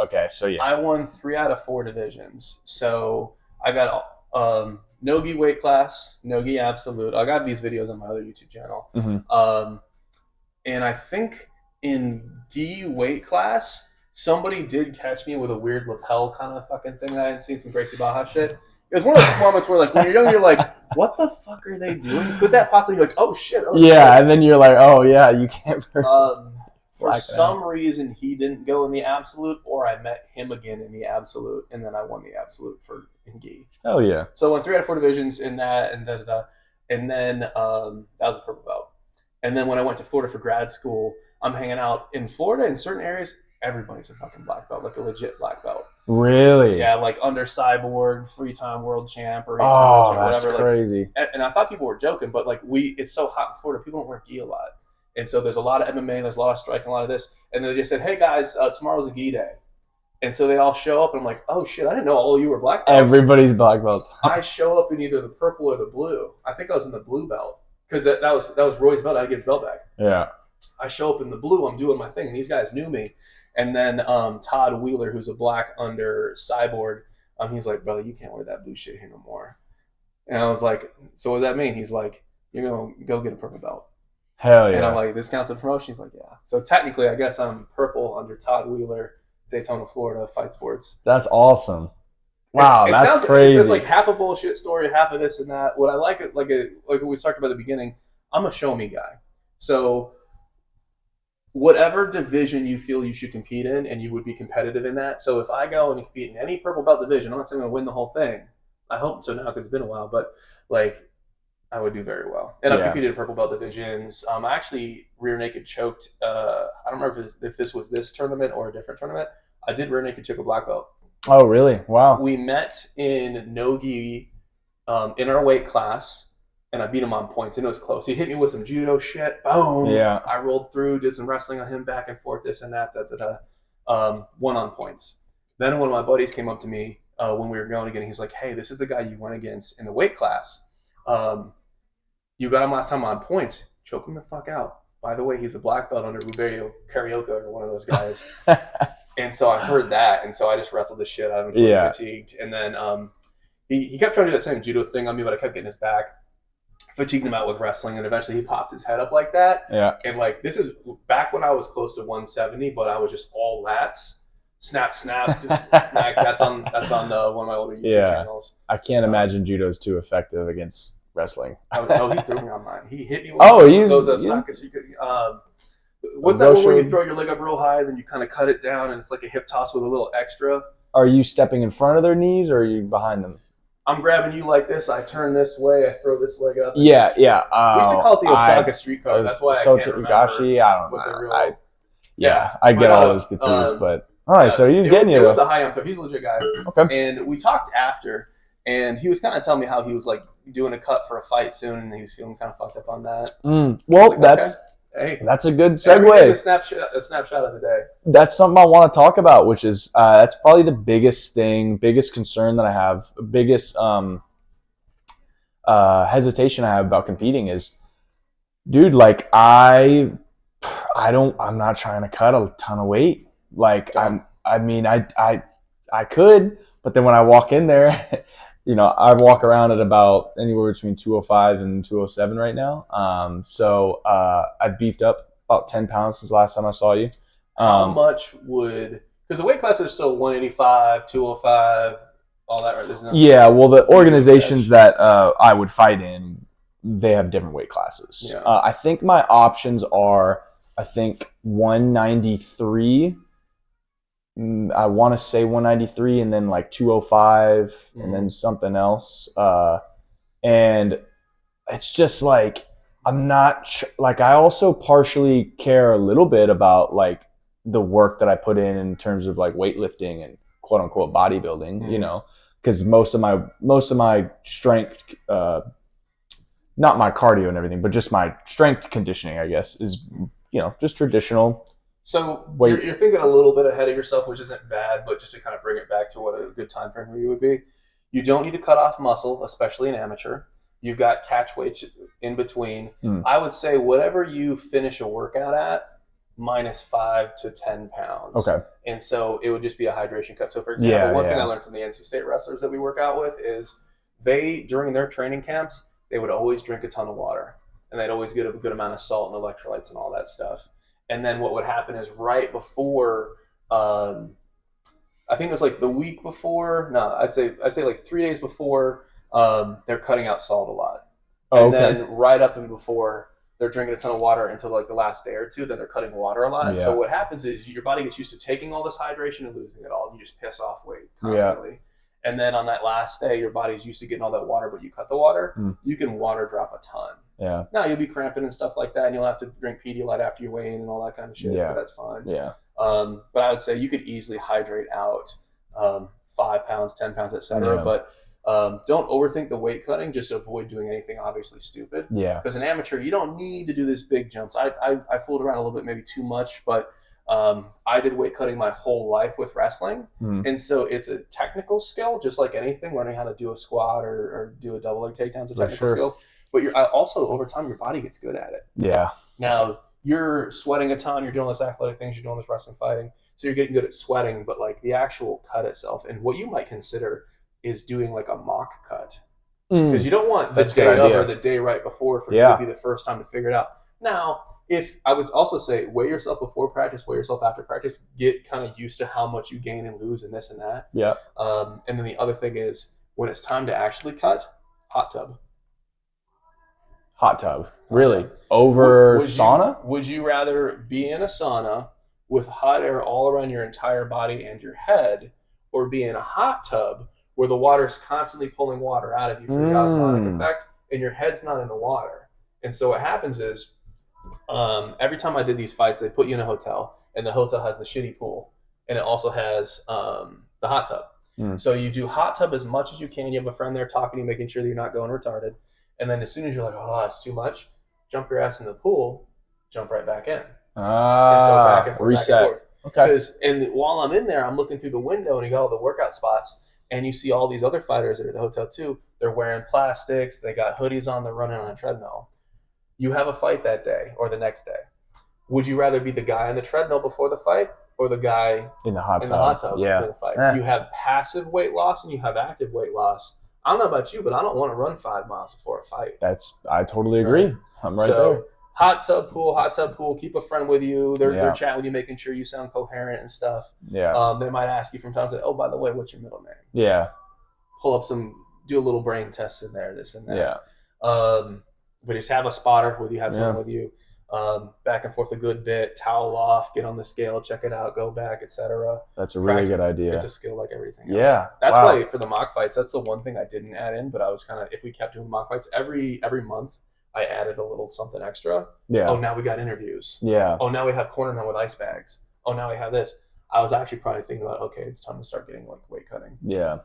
Okay, so yeah. I won 3 out of 4 divisions. So I got no-gi weight class, no-gi absolute. I got these videos on my other YouTube channel. Mm-hmm. And I think in gi weight class, somebody did catch me with a weird lapel kind of fucking thing that I hadn't seen, some Gracie Baja shit. It was one of those moments where, like, when you're young, you're like, what the fuck are they doing? Could that possibly be like, oh, shit. Yeah, and then you're like, oh, yeah, you can't. For some reason, he didn't go in the absolute, or I met him again in the absolute, and then I won the absolute in gi. Oh, yeah. So I won 3 out of 4 divisions in that, and da-da-da. And then that was a purple belt. And then when I went to Florida for grad school, I'm hanging out in Florida in certain areas. Everybody's a fucking black belt, like a legit black belt. Really? Yeah, like under Cyborg, 3-time world champ or 8-time world champ, whatever. That's crazy. Like, and I thought people were joking, but like it's so hot in Florida, people don't wear gi a lot. And so there's a lot of MMA, there's a lot of striking, a lot of this. And then they just said, hey guys, tomorrow's a gi day. And so they all show up, and I'm like, oh shit, I didn't know all of you were black belts. Everybody's black belts. I show up in either the purple or the blue. I think I was in the blue belt. Because that was Roy's belt. I had to get his belt back. Yeah. I show up in the blue. I'm doing my thing, and these guys knew me. And then Todd Wheeler, who's a black under Cyborg, he's like, brother, you can't wear that blue shit here no more. And I was like, so what does that mean? He's like, you're going to go get a purple belt. Hell yeah. And I'm like, this counts as a promotion? He's like, yeah. So technically, I guess I'm purple under Todd Wheeler, Daytona, Florida, Fight Sports. That's awesome. Wow, that's crazy. It's like half a bullshit story, half of this and that. What I like what we talked about at the beginning, I'm a show me guy. So whatever division you feel you should compete in, and you would be competitive in that. So if I go and compete in any purple belt division, I'm not saying I'm going to win the whole thing. I hope so now because it's been a while, but like I would do very well. And I've Yeah. competed in purple belt divisions. I actually rear naked choked. I don't remember if this was this tournament or a different tournament. I did rear naked choke a black belt. Oh, really? Wow. We met in no-gi in our weight class, and I beat him on points, and it was close. He hit me with some judo shit. Boom. Yeah. I rolled through, did some wrestling on him, back and forth, this and that, won on points. Then one of my buddies came up to me when we were going again. He's like, "Hey, this is the guy you went against in the weight class. You got him last time on points. Choke him the fuck out. By the way, he's a black belt under Ruberio Carioca or one of those guys." And so I heard that, and so I just wrestled the shit out of him until he fatigued. And then he kept trying to do that same judo thing on me, but I kept getting his back. Fatigued him out with wrestling, and eventually he popped his head up like that. Yeah. And like this is back when I was close to 170, but I was just all lats. Snap, snap. Just, like, that's on one of my older YouTube channels. I can't imagine judo's too effective against wrestling. Oh, he threw me on mine. He hit me with those sockets. You could, what's that one where you throw your leg up real high, then you kind of cut it down, and it's like a hip toss with a little extra? Are you stepping in front of their knees, or are you behind them? I'm grabbing you like this. I turn this way. I throw this leg up. Yeah. We used to call it the Osaka street card. That's why I can't remember. Ugashi, I don't know. I get all those confused, but all right. So he's getting you. It was a high jump. He's a legit guy. Okay. And we talked after, and he was kind of telling me how he was like doing a cut for a fight soon, and he was feeling kind of fucked up on that. Well, like, that's a good segue. A snapshot of the day. That's something I want to talk about, which is that's probably the biggest concern that I have, biggest hesitation I have about competing is, dude, like I'm not trying to cut a ton of weight. Like I could, but then when I walk in there, I walk around at about anywhere between 205 and 207 right now. So I beefed up about 10 pounds since the last time I saw you. How much would, because the weight classes are still 185, 205, all that, right? There's no well, the organizations that I would fight in, they have different weight classes. Yeah. I think my options are, 193. I want to say 193 and then like 205 and then something else. And it's just like, I'm not like, I also partially care a little bit about like the work that I put in terms of like weightlifting and quote unquote bodybuilding, because most of my strength, not my cardio and everything, but just my strength conditioning, I guess, is, just traditional. So you're thinking a little bit ahead of yourself, which isn't bad, but just to kind of bring it back to what a good time frame for you would be, you don't need to cut off muscle, especially an amateur. You've got catch weights in between. I would say whatever you finish a workout at, minus 5 to 10 pounds. Okay. And so it would just be a hydration cut. So for example, one thing I learned from the NC State wrestlers that we work out with is during their training camps, they would always drink a ton of water. And they'd always get a good amount of salt and electrolytes and all that stuff. And then what would happen is right before, I think it was like the week before. No, I'd say like 3 days before. They're cutting out salt a lot, and then right up and before they're drinking a ton of water until like the last day or two. Then they're cutting water a lot. Yeah. So what happens is your body gets used to taking all this hydration and losing it all. And you just piss off weight constantly. Yeah. And then on that last day, your body's used to getting all that water, but you cut the water. You can water drop a ton. Yeah. Now you'll be cramping and stuff like that, and you'll have to drink Pedialyte after you weigh in and all that kind of shit. Yeah, but that's fine. Yeah. But I would say you could easily hydrate out 5 pounds, 10 pounds, etc. Yeah. But don't overthink the weight cutting. Just avoid doing anything obviously stupid. Yeah. Because an amateur, you don't need to do this big jumps. I fooled around a little bit, maybe too much, but I did weight cutting my whole life with wrestling. And so it's a technical skill, just like anything. Learning how to do a squat or do a double leg takedown is a technical skill. But also over time, your body gets good at it. Yeah. Now you're sweating a ton. You're doing this athletic things. You're doing this wrestling, fighting. So you're getting good at sweating. But like the actual cut itself, and what you might consider is doing like a mock cut, because you don't want the day of or the day right before for it to be the first time to figure it out. Now, if I would also say weigh yourself before practice, weigh yourself after practice, get kind of used to how much you gain and lose and this and that. Yeah. And then the other thing is when it's time to actually cut, hot tub. Hot tub. Really? tub. Over sauna? Would you rather be in a sauna with hot air all around your entire body and your head, or be in a hot tub where the water is constantly pulling water out of you for the osmotic effect, and your head's not in the water? And so what happens is, every time I did these fights, they put you in a hotel, and the hotel has the shitty pool, and it also has the hot tub. So you do hot tub as much as you can. You have a friend there talking to you, making sure that you're not going retarded. And then as soon as you're like, oh, that's too much, jump your ass in the pool, jump right back in. And so back and forth, reset. back and forth. Okay. And while I'm in there, I'm looking through the window and you got all the workout spots, and you see all these other fighters that are at the hotel too. They're wearing plastics. They got hoodies on. They're running on a treadmill. You have a fight that day or the next day. Would you rather be the guy on the treadmill before the fight or the guy in the hot tub for the fight? You have passive weight loss and you have active weight loss. I don't know about you, but I don't want to run 5 miles before a fight. I totally agree. Right. I'm right there. Hot tub pool. Keep a friend with you. They're chatting with you, making sure you sound coherent and stuff. Yeah. They might ask you from time to time, oh, by the way, what's your middle name? Yeah. Pull up do a little brain test in there, this and that. Yeah. But just have a spotter with you, have someone with you. Back and forth a good bit, towel off, get on the scale, check it out, go back, etc. That's a really good idea. It's a skill like everything else. Yeah. That's why for the mock fights, that's the one thing I didn't add in, but I was kind of, if we kept doing mock fights, every month I added a little something extra. Yeah. Oh, now we got interviews. Yeah. Oh, now we have corner men with ice bags. Oh, now we have this. I was actually probably thinking about, okay, it's time to start getting like weight cutting. Yeah.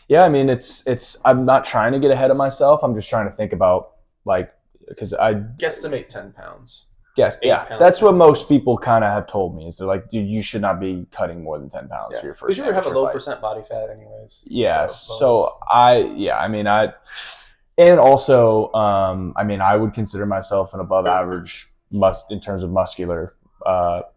Yeah. I mean, it's, I'm not trying to get ahead of myself. I'm just trying to think about like, because I guesstimate 10 pounds. Yes, yeah, that's what most people kind of have told me. Is they're like, dude, you should not be cutting more than 10 pounds for your first. Because you have a low percent body fat, anyways. Yeah, and also, I mean, I would consider myself an above average in terms of muscular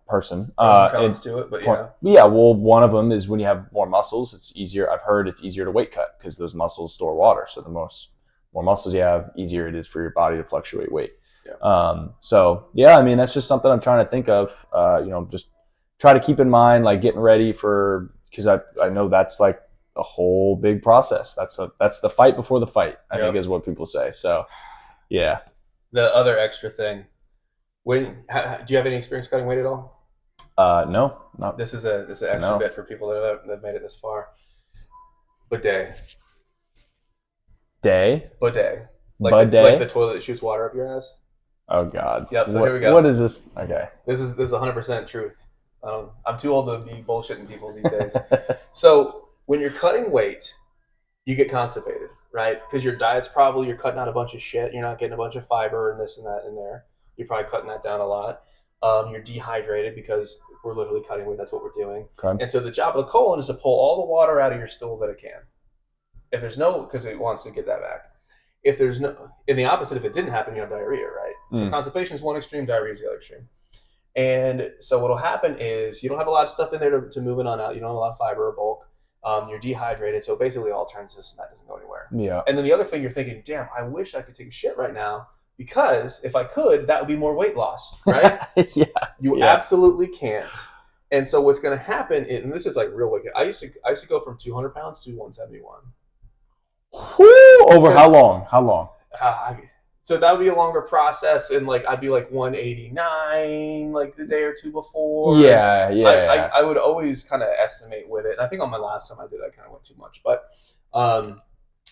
person. Cons to it, but well, one of them is when you have more muscles, it's easier. I've heard it's easier to weight cut because those muscles store water. So the more muscles you have, easier it is for your body to fluctuate weight. Yeah. So yeah, I mean, that's just something I'm trying to think of, just try to keep in mind, like getting ready because I know that's like a whole big process. That's the fight before the fight, I think is what people say. So yeah. The other extra thing, do you have any experience cutting weight at all? No, not. This is an extra bit for people that have made it this far. Bidet. Bidet. Like the toilet that shoots water up your ass. Oh God. Yep. So here we go. What is this? Okay. This is 100% truth. I'm too old to be bullshitting people these days. So when you're cutting weight, you get constipated, right? Because your diet's you're cutting out a bunch of shit. You're not getting a bunch of fiber and this and that in there. You're probably cutting that down a lot. You're dehydrated because we're literally cutting weight. That's what we're doing. Okay. And so the job of the colon is to pull all the water out of your stool that it can. If there's because it wants to get that back. If there's in the opposite, if it didn't happen, you have diarrhea, right? So constipation is one extreme, diarrhea is the other extreme. And so what'll happen is you don't have a lot of stuff in there to move it on out. You don't have a lot of fiber or bulk. You're dehydrated. So basically all turns this and that doesn't go anywhere. Yeah. And then the other thing you're thinking, damn, I wish I could take a shit right now because if I could, that would be more weight loss, right? You absolutely can't. And so what's going to happen, and this is like real wicked. I used to go from 200 pounds to 171. Over how long? So that would be a longer process, and like I'd be like 189 like the day or two before. I would always kind of estimate with it. I think on my last time I did, I kind of went too much. But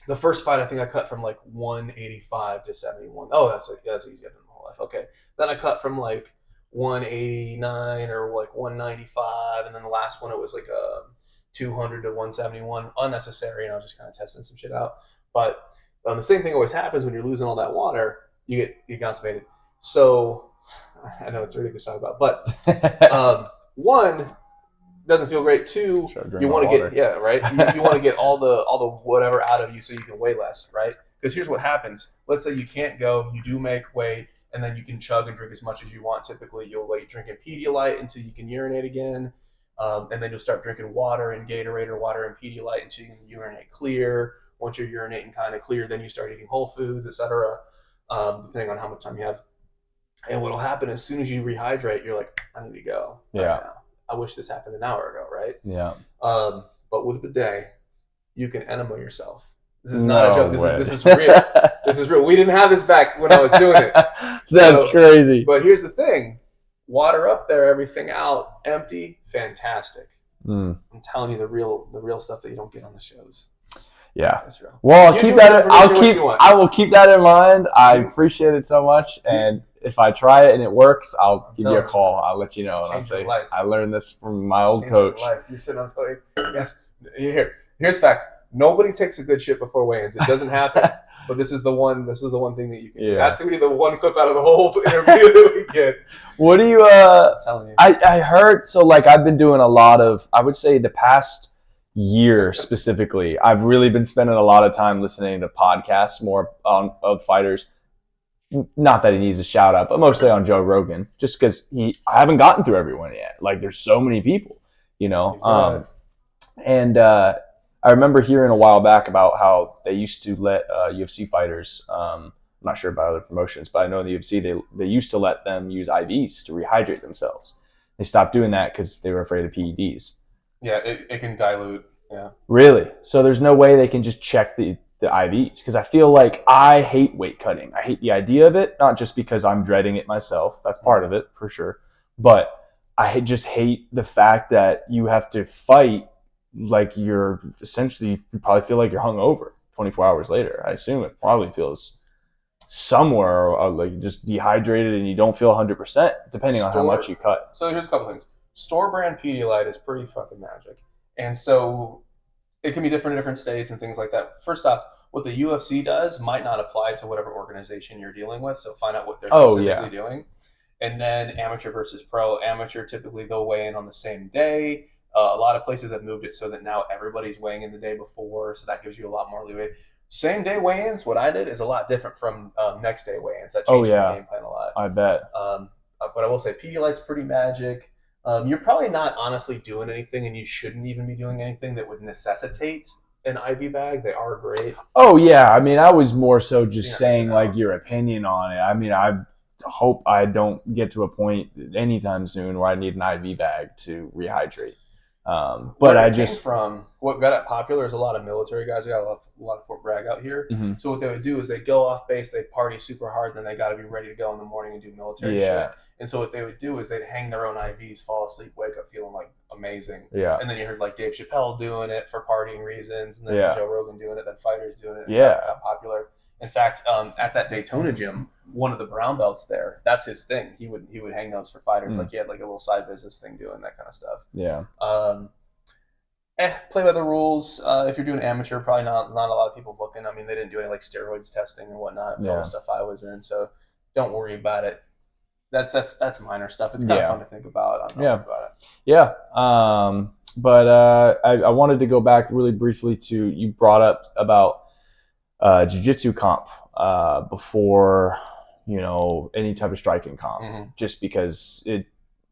the first fight, I think I cut from like 185 to 71. Oh, that's easy. I've done my whole life. Okay, then I cut from like 189 or like 195, and then the last one it was like 200 to 171, unnecessary, and I was just kind of testing some shit out. But the same thing always happens when you're losing all that water, you get constipated. So I know it's ridiculous to talk about, but one, doesn't feel great. Two, you want to get you want to get all the whatever out of you so you can weigh less, right? Because here's what happens. Let's say you can't go, you do make weight, and then you can chug and drink as much as you want. Typically, you'll like drinking Pedialyte until you can urinate again. And then you'll start drinking water and Gatorade or water and Pedialyte until you can urinate clear. Once you're urinating kind of clear, then you start eating whole foods, etc. Depending on how much time you have. And what'll happen as soon as you rehydrate, you're like, I need to go right now. I wish this happened an hour ago, right? Yeah. But with bidet, you can enema yourself. This is not a joke. way. This is real. This is real. We didn't have this back when I was doing it. That's crazy. But here's the thing. Water up there, everything out, empty, fantastic. I'm telling you the real stuff that you don't get on the shows. Yeah. That's real. Well, I will keep that in mind. I appreciate it so much, and if I try it and it works, I'll give you a call. I'll let you know, and I'll say I learned this from my old coach. You're sitting on telling. Yes. Here's facts. Nobody takes a good shit before weigh-ins. It doesn't happen. But this is the one thing that you can do. That's going to be the one clip out of the whole interview that we get. What do you I'm telling you. I heard, so like I've been doing a lot of, I would say the past year specifically, I've really been spending a lot of time listening to podcasts more of fighters. Not that he needs a shout out, but mostly on Joe Rogan, just because I haven't gotten through everyone yet. Like there's so many people, you know. I remember hearing a while back about how they used to let UFC fighters, I'm not sure about other promotions, but I know in the UFC they used to let them use IVs to rehydrate themselves. They stopped doing that because they were afraid of PEDs. Yeah, it can dilute. Yeah. Really? So there's no way they can just check the IVs? Because I feel like I hate weight cutting. I hate the idea of it, not just because I'm dreading it myself. That's part of it for sure. But I just hate the fact that you have to fight like you're essentially, you probably feel like you're hungover 24 hours later. I assume it probably feels somewhere like just dehydrated and you don't feel 100% depending on how much you cut. So here's a couple things. Store brand Pedialyte is pretty fucking magic. And so it can be different in different states and things like that. First off, what the UFC does might not apply to whatever organization you're dealing with. So find out what they're specifically doing. And then amateur versus pro. Amateur, typically they'll weigh in on the same day. A lot of places have moved it so that now everybody's weighing in the day before, so that gives you a lot more leeway. Same day weigh-ins, what I did is a lot different from next day weigh-ins. That changed the game plan a lot. I bet. But I will say Pedialyte's pretty magic. You're probably not honestly doing anything, and you shouldn't even be doing anything that would necessitate an IV bag. They are great. Oh, yeah. I mean, I was more so just saying, like, your opinion on it. I mean, I hope I don't get to a point anytime soon where I need an IV bag to rehydrate. But I just from what got it popular is a lot of military guys. We got a lot of Fort Bragg out here. Mm-hmm. So what they would do is they go off base, they party super hard, then they got to be ready to go in the morning and do military shit. And so what they would do is they'd hang their own IVs, fall asleep, wake up feeling like amazing. Yeah. And then you heard like Dave Chappelle doing it for partying reasons, and then Joe Rogan doing it, then fighters doing it. And got popular. In fact, at that Daytona gym, one of the brown belts there, that's his thing. He would hang those for fighters. Like he had like a little side business thing doing that kind of stuff. Yeah. Play by the rules. If you're doing amateur, probably not a lot of people looking. I mean, they didn't do any like steroids testing and whatnot for all the stuff I was in. So don't worry about it. That's minor stuff. It's kind of fun to think about. Yeah. But I wanted to go back really briefly to, you brought up about jiu-jitsu comp before, any type of striking comp, just because it,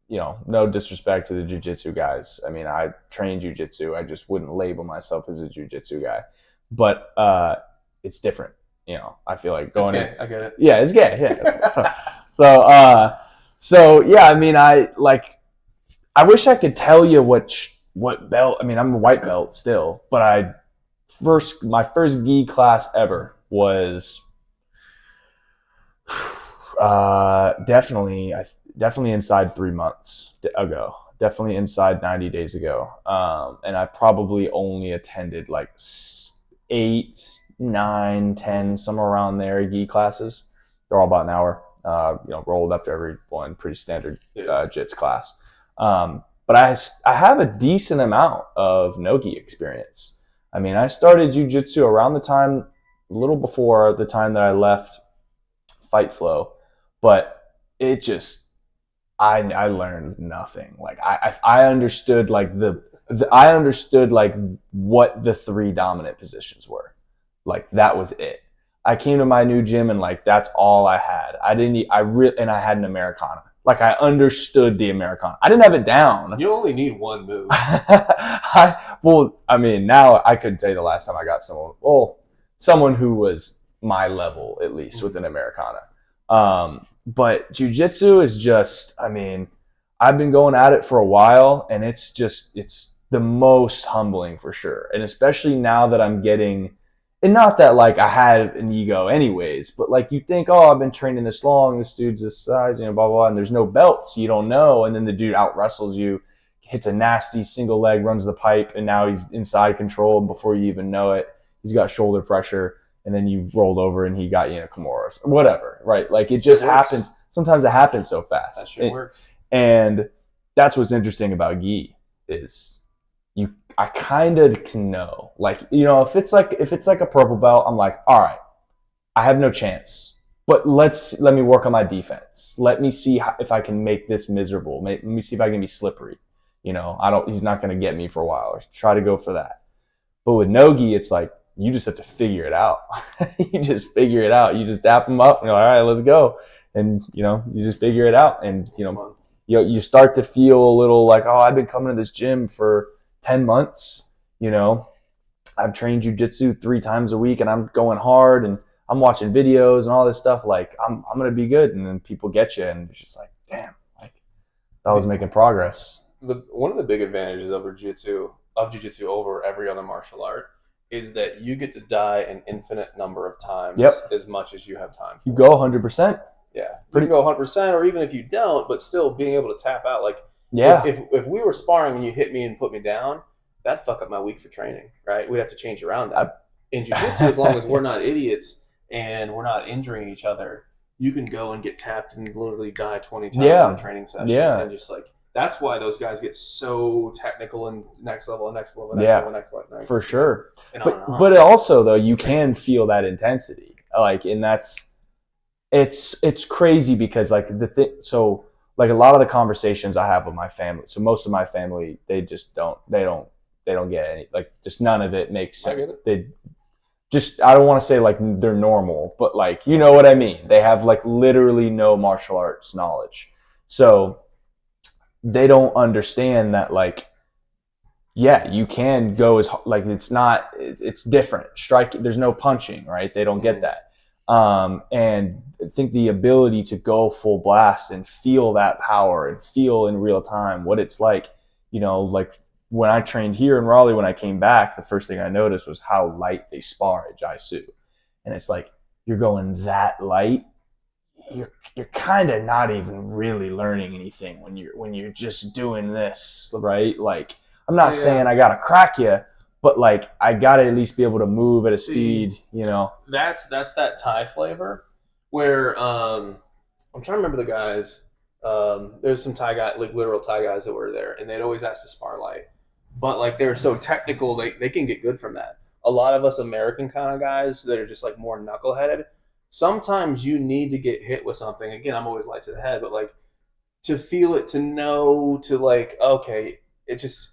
no disrespect to the jiu-jitsu guys. I mean, I train jiu-jitsu. I just wouldn't label myself as a jiu-jitsu guy, but it's different. I feel like going. It's gay. I get it. Yeah, it's gay. Yeah. So yeah. I mean, I wish I could tell you what belt. I mean, I'm a white belt still, but my first gi class ever was definitely inside 3 months ago, definitely inside 90 days ago. And I probably only attended like 8, 9, 10, somewhere around there, gi classes. They're all about an hour, rolled up to every one, pretty standard jits class. But I have a decent amount of no-gi experience. I mean, I started jiu-jitsu around a little before the time that I left Fight Flow, but it just, I learned nothing. Like I understood like I understood like what the 3 dominant positions were. Like that was it. I came to my new gym and like that's all I had. And I had an Americana. Like I understood the Americana. I didn't have it down. You only need one move. I mean, now I couldn't tell you the last time I got someone who was my level, at least with an Americana. But jiu-jitsu is just, I mean, I've been going at it for a while and it's the most humbling for sure. And especially now that I'm getting and not that like I had an ego anyways, but like you think, oh, I've been training this long, this dude's this size, blah, blah, blah, and there's no belts, you don't know. And then the dude out wrestles you, hits a nasty single leg, runs the pipe, and now he's inside control. And before you even know it, he's got shoulder pressure, and then you rolled over and he got you in a Kimura or whatever, right? Like it just happens. Sometimes it happens so fast. That shit works. And that's what's interesting about gi is I kind of can know, like, if it's like a purple belt, I'm like, all right, I have no chance, but let me work on my defense. Let me see if I can make this miserable. Let me see if I can be slippery. He's not going to get me for a while, or try to go for that. But with no gi, it's like, you just have to figure it out. You just figure it out. You just dap them up and you're like, all right, let's go. And, you just figure it out. And, you start to feel a little like, oh, I've been coming to this gym for 10 months, I've trained jujitsu 3 times a week and I'm going hard and I'm watching videos and all this stuff. Like I'm going to be good. And then people get you and it's just like, damn, like I was making progress. One of the big advantages of jiu-jitsu over every other martial art is that you get to die an infinite number of times, as much as you have time for. You go 100%. Yeah. You can go 100%, or even if you don't, but still being able to tap out, like, yeah. If we were sparring and you hit me and put me down, that'd fuck up my week for training, right? We'd have to change around that. In jiu-jitsu, as long as we're not idiots and we're not injuring each other, you can go and get tapped and literally die 20 times in a training session. Yeah. And just like, that's why those guys get so technical and next level. For sure. But also, though, you can feel that intensity. Like, and it's crazy because, like, so, like, a lot of the conversations I have with my family, so most of my family, they just don't get any, like, just none of it makes sense. I get it. They just, I don't want to say like they're normal, but like, you know what I mean? They have like literally no martial arts knowledge. So they don't understand that, like, yeah, you can go as, like, it's different. There's no punching, right? They don't get that. And I think the ability to go full blast and feel that power and feel in real time what it's like, like when I trained here in Raleigh, when I came back, the first thing I noticed was how light they spar at Jiu-Jitsu. And it's like, you're going that light, you're kind of not even really learning anything when you're just doing this, right? Like, I'm not saying I gotta crack you, but like, I gotta at least be able to move at a speed, That's that Thai flavor where I'm trying to remember the guys. There's some Thai guys, like literal Thai guys that were there, and they'd always ask to spar light. But like, they're so technical, they can get good from that. A lot of us American kind of guys that are just like more knuckleheaded, sometimes you need to get hit with something. Again, I'm always light to the head, but like, to feel it, to know, to like, okay, it just,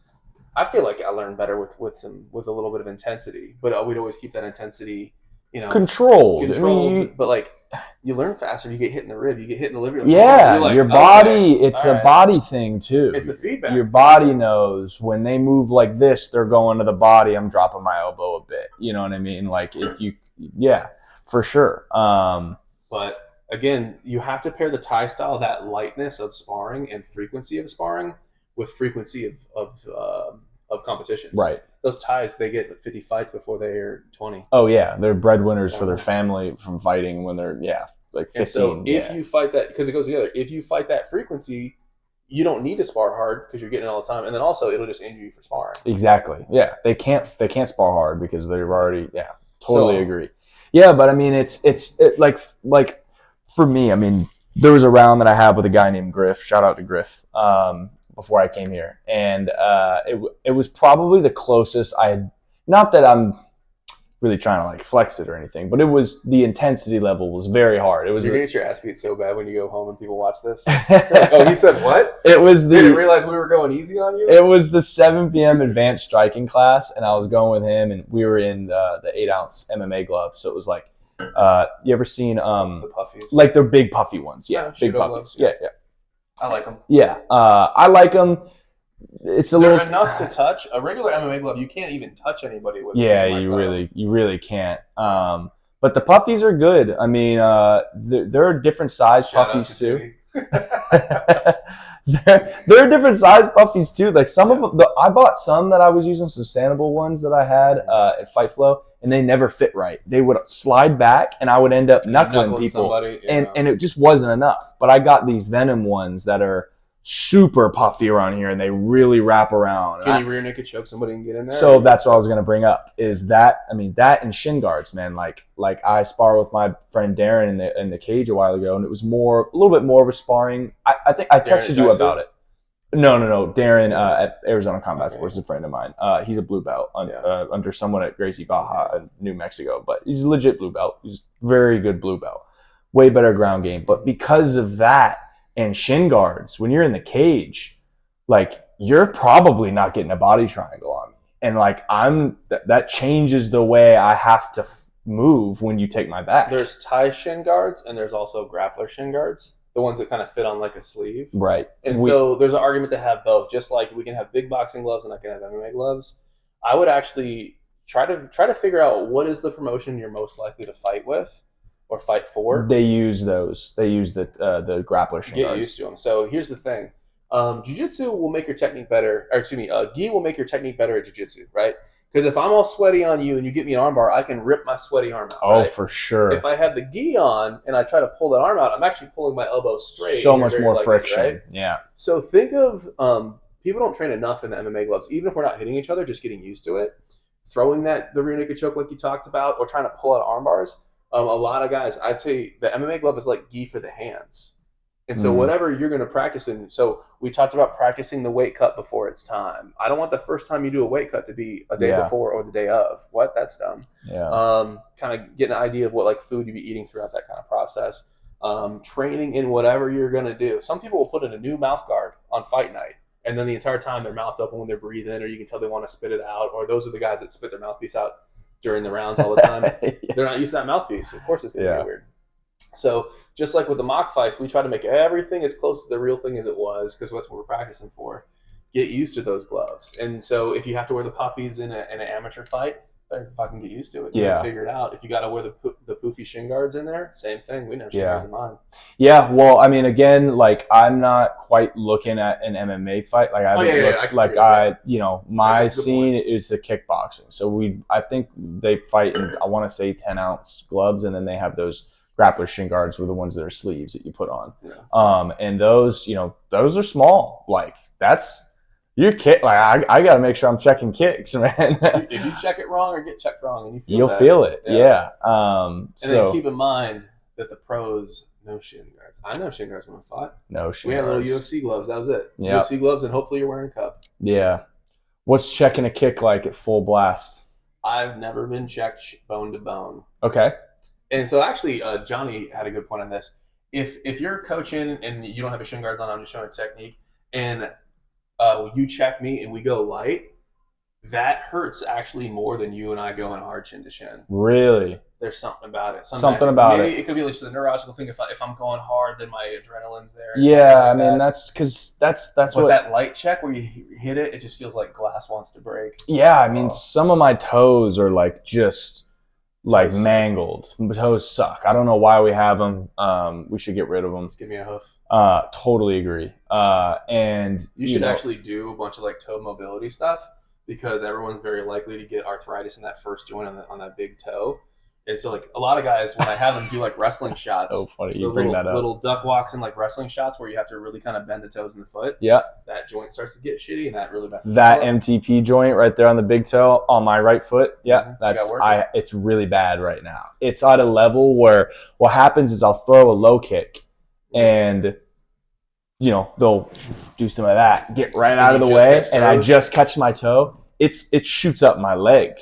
I feel like I learn better with a little bit of intensity, but we'd always keep that intensity, controlled. But like, you learn faster. You get hit in the rib. You get hit in the liver. Like, your body. Okay, it's a body thing too. It's a feedback. Your body knows when they move like this, they're going to the body. I'm dropping my elbow a bit. You know what I mean? Like, for sure. But again, you have to pair the Thai style, that lightness of sparring and frequency of sparring, with frequency of competitions. Right. Those Thais, they get 50 fights before they're 20. Oh yeah, they're breadwinners for their family from fighting when they're like 15. And so if you fight that, because it goes together, if you fight that frequency, you don't need to spar hard because you're getting it all the time, and then also it'll just injure you for sparring. Exactly. Yeah, they can't spar hard because they're already totally agree. Yeah, but I mean, it's like for me, I mean, there was a round that I had with a guy named Griff. Shout out to Griff. Before I came here, and it was probably the closest I had. Not that I'm really trying to like flex it or anything, but it was, the intensity level was very hard. It was, you're gonna get your ass beat so bad when you go home and people watch this. Like, oh, you said what? It was you didn't realize we were going easy on you. It was the 7 p.m. advanced striking class, and I was going with him, and we were in the 8-ounce MMA gloves. So it was like, you ever seen the puffies, like the big puffy ones? Yeah, big puffies. Gloves. Yeah. I like them. Yeah, I like them. It's They're enough to touch. A regular MMA glove, you can't even touch anybody with. Yeah, you really can't. But the puffies are good. I mean, there are different size puffies too. there are different size puffies too. Like some of them, I bought some that I was using, some Sanibel ones that I had at Fight Flow, and they never fit right. They would slide back, and I would end up knuckling people, somebody, and it just wasn't enough. But I got these Venom ones that are super puffy around here, and they really wrap around. Can you rear naked choke somebody and get in there? So that's what I was going to bring up. Is that that and shin guards, man. Like I spar with my friend Darren in the cage a while ago, and it was a little bit more of a sparring. I think I texted you about it. No. Darren at Arizona Combat Sports is a friend of mine. He's a blue belt under someone at Gracie Baja in New Mexico, but he's a legit blue belt. He's very good blue belt. Way better ground game. But because of that and shin guards, when you're in the cage, like you're probably not getting a body triangle on me. And like that changes the way I have to move when you take my back. There's tie shin guards and there's also grappler shin guards. The ones that kind of fit on like a sleeve. Right. And so there's an argument to have both. Just like we can have big boxing gloves and I can have MMA gloves. I would actually try to figure out what is the promotion you're most likely to fight with or fight for. They use those. They use the grappler shin guards. Get used to them. So here's the thing. Jiu-jitsu will make your technique better. Or excuse me, gi will make your technique better at jiu-jitsu, right? Because if I'm all sweaty on you and you get me an armbar, I can rip my sweaty arm out. Oh, right? For sure. If I have the gi on and I try to pull that arm out, I'm actually pulling my elbow straight. So much more friction. Right? Yeah. So think of people don't train enough in the MMA gloves, even if we're not hitting each other, just getting used to it. Throwing the rear naked choke like you talked about, or trying to pull out arm bars. A lot of guys, I'd say the MMA glove is like gi for the hands. And so whatever you're going to practice in, so we talked about practicing the weight cut before it's time. I don't want the first time you do a weight cut to be a day before or the day of. What? That's dumb. Yeah. Kind of get an idea of what like food you be eating throughout that kind of process. Training in whatever you're going to do. Some people will put in a new mouth guard on fight night. And then the entire time their mouth's open when they're breathing, or you can tell they want to spit it out. Or those are the guys that spit their mouthpiece out during the rounds all the time. They're not used to that mouthpiece. Of course it's going to be weird. So just like with the mock fights, we try to make everything as close to the real thing as it was, because that's what we're practicing for. Get used to those gloves. And so if you have to wear the puffies in an amateur fight, better fucking get used to it. You can figure it out. If you got to wear the poofy shin guards in there, same thing. We know shin guards in mine. Yeah, well, I mean, again, like I'm not quite looking at an MMA fight. Like my scene is a kickboxing. So I think they fight in, I want to say 10-ounce gloves, and then they have those grappler shin guards were the ones that are sleeves that you put on. Yeah. And those, those are small. Like that's your kick. Like I got to make sure I'm checking kicks, man. If you check it wrong or get checked wrong, and you'll feel it. Yeah. And then keep in mind that the pros no shin guards. I know shin guards when I fought. No shin guards. We had little UFC gloves. That was it. Yep. UFC gloves, and hopefully you're wearing a cup. Yeah. What's checking a kick like at full blast? I've never been checked bone to bone. Okay. And so actually, Johnny had a good point on this. If you're coaching and you don't have a shin guards on, I'm just showing a technique, and you check me and we go light, that hurts actually more than you and I going hard chin to shin. Really? There's something about it. Maybe it could be like just a neurological thing. If I'm going hard, then my adrenaline's there. Yeah, I mean that's because that's what that light check where you hit it, it just feels like glass wants to break. Yeah, I mean some of my toes are like just. Like mangled. Toes suck. I don't know why we have them. We should get rid of them. Just give me a hoof. Totally agree. And you should actually do a bunch of like toe mobility stuff, because everyone's very likely to get arthritis in that first joint on that big toe. And so, like, a lot of guys, when I have them do like wrestling shots, so funny you bring that up. Little duck walks and like wrestling shots where you have to really kind of bend the toes in the foot. Yeah, that joint starts to get shitty, and that really messes that MTP joint right there on the big toe on my right foot. Yeah, it's really bad right now. It's at a level where what happens is I'll throw a low kick, and they'll do some of that, get right out of the way, and I just catch my toe. It shoots up my leg.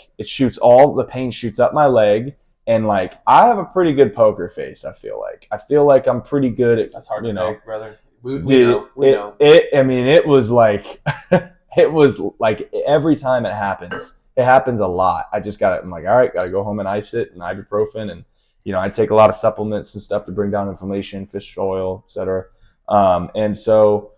All the pain shoots up my leg. And like I have a pretty good poker face, I feel like I'm pretty good at. That's hard to fake, brother. We know. It was like it was like every time it happens a lot. I'm like, all right, gotta go home and ice it and ibuprofen, and I take a lot of supplements and stuff to bring down inflammation, fish oil, etc. And so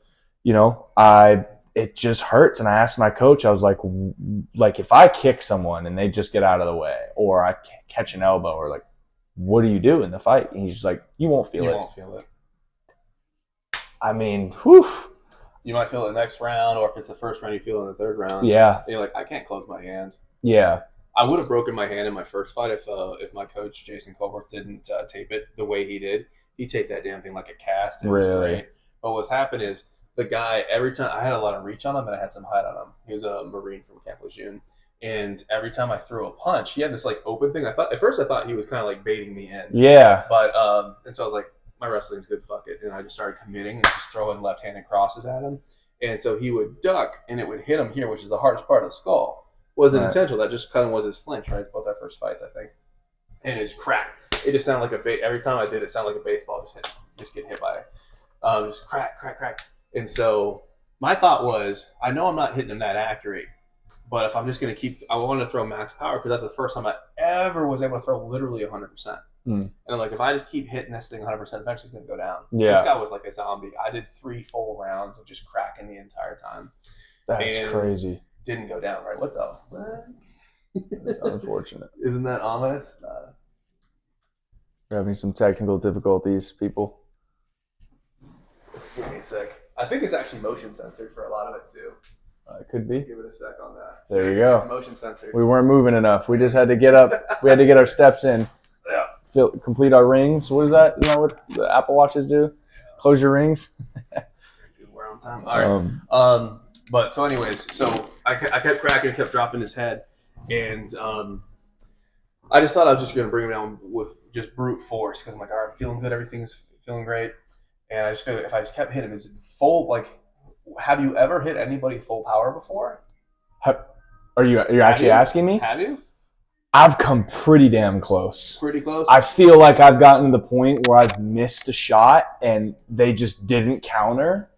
it just hurts. And I asked my coach, I was like if I kick someone and they just get out of the way, or I catch an elbow, or like, what do you do in the fight? And he's just like, you won't feel it. You won't feel it. I mean, whew. You might feel it next round, or if it's the first round, you feel it in the third round. Yeah. And you're like, I can't close my hand. Yeah. I would have broken my hand in my first fight if my coach Jason Colbert didn't tape it the way he did. He taped that damn thing like a cast. It was great. But what's happened is the guy, every time I had a lot of reach on him and I had some height on him. He was a Marine from Camp Lejeune. And every time I threw a punch, he had this like open thing. At first I thought he was kind of like baiting me in. Yeah. But and so I was like, my wrestling's good, fuck it. And I just started committing and just throwing left-handed crosses at him. And so he would duck and it would hit him here, which is the hardest part of the skull. Wasn't intentional. That just kind of was his flinch, right? It's both our first fights, I think. And it's crack. It just sounded like every time I did it sounded like a baseball just getting hit by it. Just crack, crack, crack. And so my thought was, I know I'm not hitting him that accurate, but if I'm just going to I wanted to throw max power because that's the first time I ever was able to throw literally 100%. And I'm like, if I just keep hitting this thing 100%, eventually it's going to go down. Yeah. This guy was like a zombie. I did 3 full rounds of just cracking the entire time. That's crazy. Didn't go down, right? What the fuck? That's unfortunate. Isn't that ominous? We're having some technical difficulties, people. Give me a sec. I think it's actually motion censored for a lot of it too. It could be. Give it a sec on that. There you go. It's motion censored. We weren't moving enough. We just had to get up. We had to get our steps in. Yeah. Complete our rings. What is that? Isn't that what the Apple Watches do? Yeah. Close your rings. We're on time. All right. But so anyways, so I kept cracking, kept dropping his head. And I just thought I was just going to bring him down with just brute force because I'm like, all right, I'm feeling good. Everything's feeling great. And I just feel like if I just kept hitting him, is full, like, have you ever hit anybody full power before? You're actually asking me? Have you? I've come pretty damn close. Pretty close? I feel like I've gotten to the point where I've missed a shot and they just didn't counter.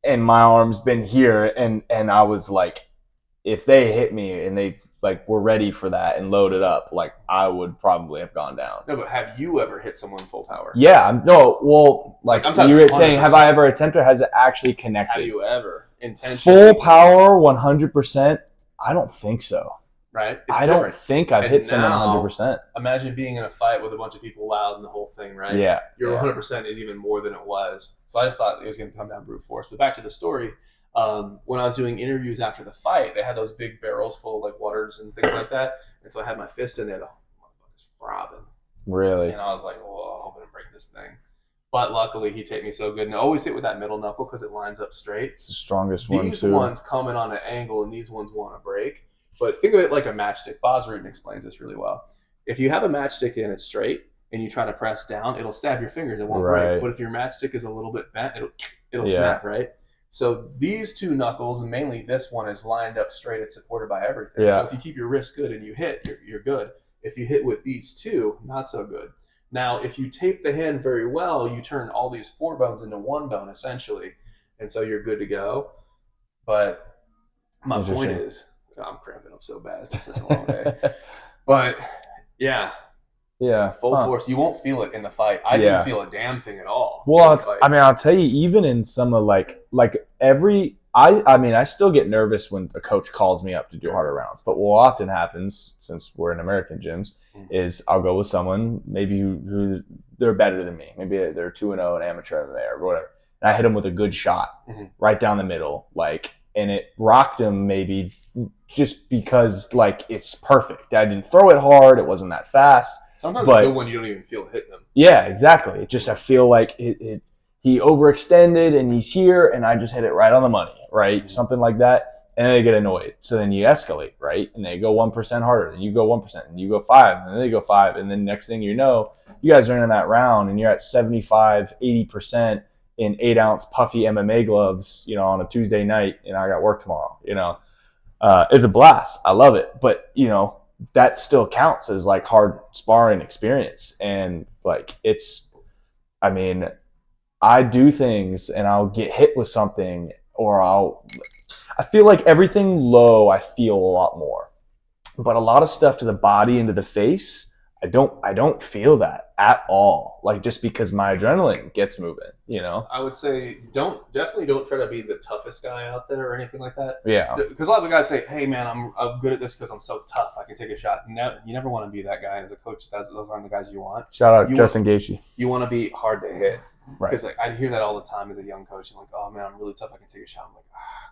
And my arm's been here. And I was like, if they hit me and they like were ready for that and loaded up, like I would probably have gone down. No, but have you ever hit someone full power? Yeah. Like you were saying, have I ever attempted or has it actually connected? Have you ever intentionally? Full power, 100%? I don't think so. Right? I don't think I've hit someone 100%. Imagine being in a fight with a bunch of people loud and the whole thing, right? Yeah. Your 100% is even more than it was. So I just thought it was going to come down brute force. But back to the story, when I was doing interviews after the fight, they had those big barrels full of like waters and things like that. And so I had my fist in there, the motherfucker's throbbing. Really? And I was like, oh, I hope I don't break this thing. But luckily, he taped me so good. And I always hit with that middle knuckle because it lines up straight. It's the strongest one, too. These ones come in on an angle, and these ones want to break. But think of it like a matchstick. Boz Rutan explains this really well. If you have a matchstick and it's straight, and you try to press down, it'll stab your fingers. It won't break. But if your matchstick is a little bit bent, it'll snap, right? So these two knuckles, and mainly this one, is lined up straight. It's supported by everything. Yeah. So if you keep your wrist good and you hit, you're good. If you hit with these two, not so good. Now, if you tape the hand very well, you turn all these 4 bones into 1 bone, essentially. And so you're good to go. But my point is, I'm cramping up so bad. It's been such a long day. But, yeah. Yeah. Full force. You won't feel it in the fight. I didn't feel a damn thing at all. Well, I'll tell you, even in some of I still get nervous when a coach calls me up to do harder rounds. But what often happens, since we're in American gyms, is I'll go with someone maybe who they're better than me. Maybe they're 2-0 in amateur MMA or whatever. And I hit them with a good shot right down the middle, and it rocked them maybe just because it's perfect. I didn't throw it hard. It wasn't that fast. Sometimes it's good when you don't even feel it hitting them. Yeah, exactly. I feel like he overextended and he's here and I just hit it right on the money, right? Something like that. And then they get annoyed. So then you escalate, right? And they go 1% harder. And you go 1%. And you go 5%. And then they go 5%. And then next thing you know, you guys are in that round and you're at 75, 80% in 8-ounce puffy MMA gloves, on a Tuesday night. And I got work tomorrow, It's a blast. I love it. But, that still counts as hard sparring experience. And I do things and I'll get hit with something or I feel like everything low, I feel a lot more, but a lot of stuff to the body and to the face, I don't feel that at all. Just because my adrenaline gets moving, I would say definitely don't try to be the toughest guy out there or anything like that. Yeah. Because a lot of the guys say, hey man, I'm good at this because I'm so tough. I can take a shot. You never want to be that guy. And as a coach, those aren't the guys you want. Shout out Justin Gaethje. You want to be hard to hit. Right. Because like I hear that all the time as a young coach. I'm like, oh man, I'm really tough. I can take a shot. I'm like,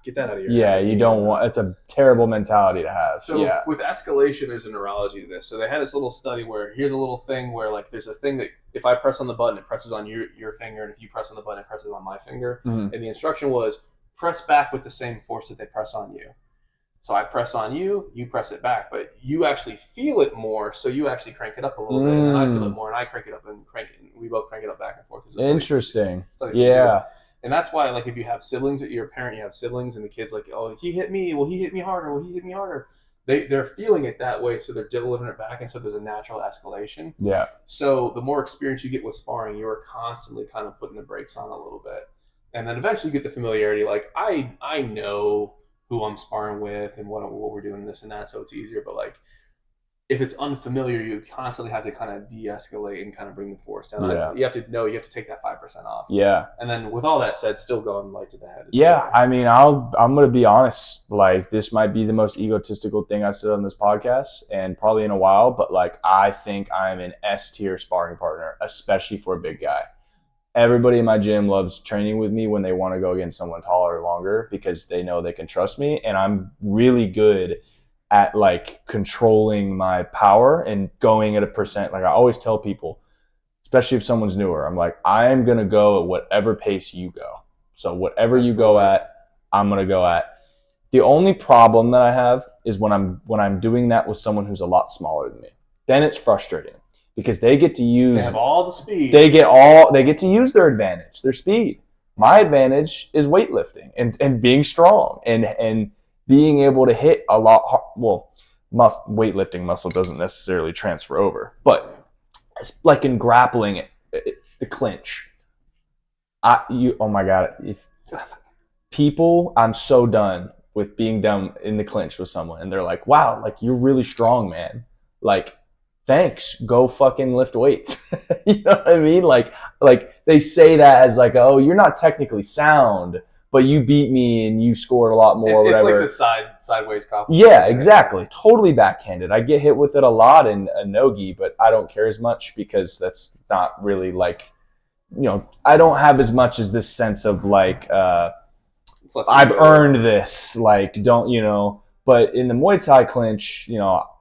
get that out of your Yeah, head. you don't want. It's a terrible mentality to have. So yeah. with escalation, there's a neurology to this. So they had this little study where here's a little thing where like there's a thing that if I press on the button, it presses on your finger, and if you press on the button, it presses on my finger. Mhm. And the instruction was press back with the same force that they press on you. So I press on you, you press it back, but you actually feel it more, so you actually crank it up a little bit, and then I feel it more, and I crank it up and crank it. And we both crank it up back and forth. Interesting. Study Yeah. and that's why, like, if you have siblings, you're a parent, you have siblings, and the kid's like, oh, he hit me. Well, he hit me harder. Well, he hit me harder. They're feeling it that way, so they're delivering it back, and so there's a natural escalation. Yeah. So the more experience you get with sparring, you're constantly kind of putting the brakes on a little bit. And then eventually you get the familiarity. Like, I know who I'm sparring with and what we're doing, this and that, so it's easier. But, like, if it's unfamiliar, you constantly have to kind of de-escalate and kind of bring the force down. Yeah. You have to take that 5% off. Yeah. And then with all that said, still going light to the head. Yeah, I mean, I'm going to be honest. Like, this might be the most egotistical thing I've said on this podcast, and probably in a while. But like, I think I'm an S tier sparring partner, especially for a big guy. Everybody in my gym loves training with me when they want to go against someone taller or longer because they know they can trust me, and I'm really good at like controlling my power and going at a percent. Like I always tell people, especially if someone's newer, I'm like, I am going to go at whatever pace you go. So whatever you go at, I'm going to go at. The only problem that I have is when I'm doing that with someone who's a lot smaller than me. Then it's frustrating because they get to use, they have all the speed. They get to use their advantage, their speed. My advantage is weightlifting and being strong and being able to hit a lot hard. Well, weightlifting muscle doesn't necessarily transfer over, but it's like in grappling, the clinch. Oh my God, I'm so done with being done in the clinch with someone, and they're like, "Wow, like you're really strong, man. Like, thanks. Go fucking lift weights." You know what I mean? Like they say that as like, "Oh, you're not technically sound, but you beat me and you scored a lot more." It's whatever. like the sideways compliment. Yeah, exactly. Totally backhanded. I get hit with it a lot in a no-gi, but I don't care as much because that's not really like, I don't have as much as this sense of like, I've earned this. Like, but in the Muay Thai clinch,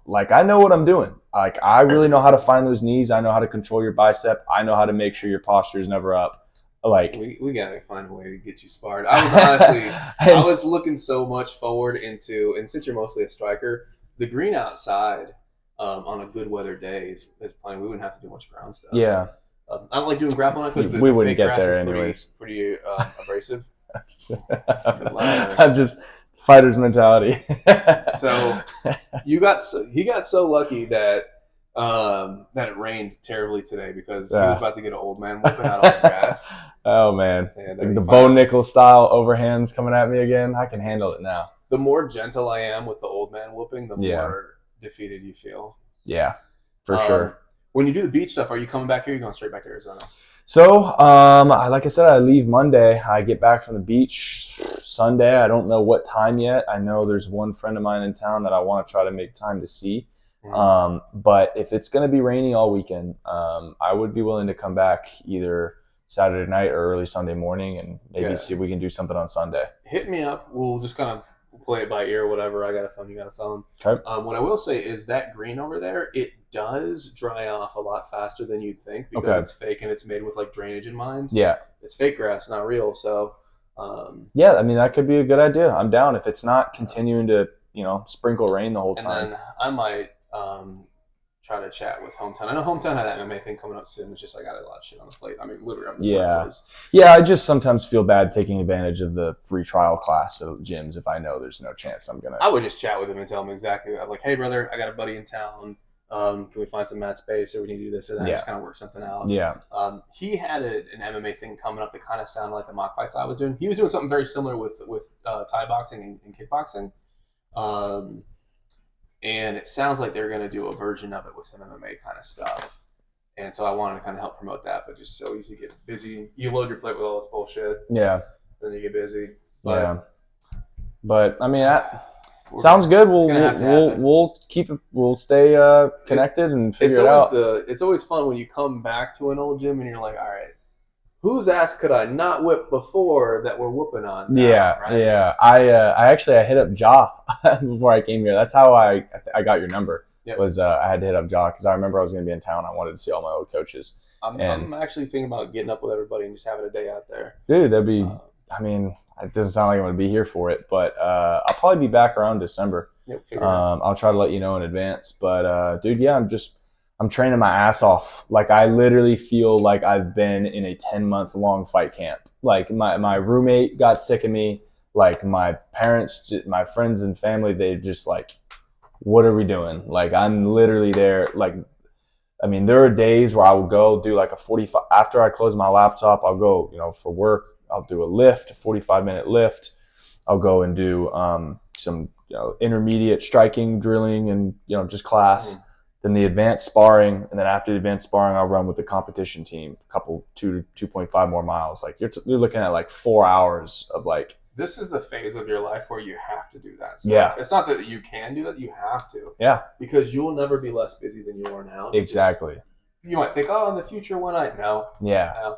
like I know what I'm doing. Like I really know how to find those knees. I know how to control your bicep. I know how to make sure your posture is never up. Like we gotta find a way to get you sparred. I was honestly, I was looking so much forward into, and since you're mostly a striker, the green outside on a good weather day is plenty. We wouldn't have to do much ground stuff. Yeah, I don't like doing grappling because we wouldn't get there anyways. Pretty abrasive. I'm just fighter's mentality. So he got so lucky that it rained terribly today because he was about to get an old man whooping out on the grass. Oh man, and the Bo Nickel style overhands coming at me again. I can handle it now. The more gentle I am with the old man whooping, the more defeated you feel. Yeah, for sure. When you do the beach stuff, are you coming back here or are you going straight back to Arizona? So, like I said, I leave Monday. I get back from the beach Sunday. I don't know what time yet. I know there's one friend of mine in town that I want to try to make time to see. But if it's going to be rainy all weekend, I would be willing to come back either Saturday night or early Sunday morning and maybe see if we can do something on Sunday. Hit me up. We'll just kind of play it by ear or whatever. I got a phone, you got a phone. Okay. What I will say is that green over there, it does dry off a lot faster than you'd think because it's fake and it's made with like drainage in mind. Yeah. It's fake grass, not real. So, yeah, I mean, that could be a good idea. I'm down if it's not continuing to, sprinkle rain the whole time. And then I might try to chat with Hometown. I know Hometown had that MMA thing coming up soon. It's just I got a lot of shit on the plate. I mean, literally. Yeah, I just sometimes feel bad taking advantage of the free trial class of gyms if I know there's no chance I'm gonna. I would just chat with him and tell him exactly. I'm like, hey, brother, I got a buddy in town. Can we find some mat space, or we need to do this or that? Just kind of work something out. Yeah. He had an MMA thing coming up that kind of sounded like the mock fights I was doing. He was doing something very similar with Thai boxing and kickboxing. And it sounds like they're going to do a version of it with some MMA kind of stuff. And so I wanted to kind of help promote that, but just so easy to get busy. You load your plate with all this bullshit. Yeah. Then you get busy. But I mean, that sounds good. We'll stay connected and figure it out. It's always fun when you come back to an old gym and you're like, all right, whose ass could I not whip before that we're whooping on now, Yeah, right? yeah. I hit up Ja before I came here. That's how I got your number. Yep. Was I had to hit up Ja because I remember I was going to be in town. I wanted to see all my old coaches. I'm actually thinking about getting up with everybody and just having a day out there. Dude, that'd be. I mean, it doesn't sound like I'm going to be here for it, but I'll probably be back around December. Yep, figure it out. I'll try to let you know in advance. But dude, yeah, I'm training my ass off. Like I literally feel like I've been in a 10-month long fight camp. Like my roommate got sick of me. Like my parents, my friends and family, they just like, what are we doing? Like I'm literally there. Like, I mean, there are days where I will go do like a 45, after I close my laptop, I'll go, for work, I'll do a lift, a 45-minute lift. I'll go and do some intermediate striking, drilling, and just class. Then the advanced sparring, and then after the advanced sparring, I'll run with the competition team, a couple 2.5 more miles. Like you're looking at like 4 hours of like. This is the phase of your life where you have to do that stuff. Yeah. It's not that you can do that, you have to. Yeah. Because you will never be less busy than you are now. Exactly. You might think, oh, in the future when I no. Yeah.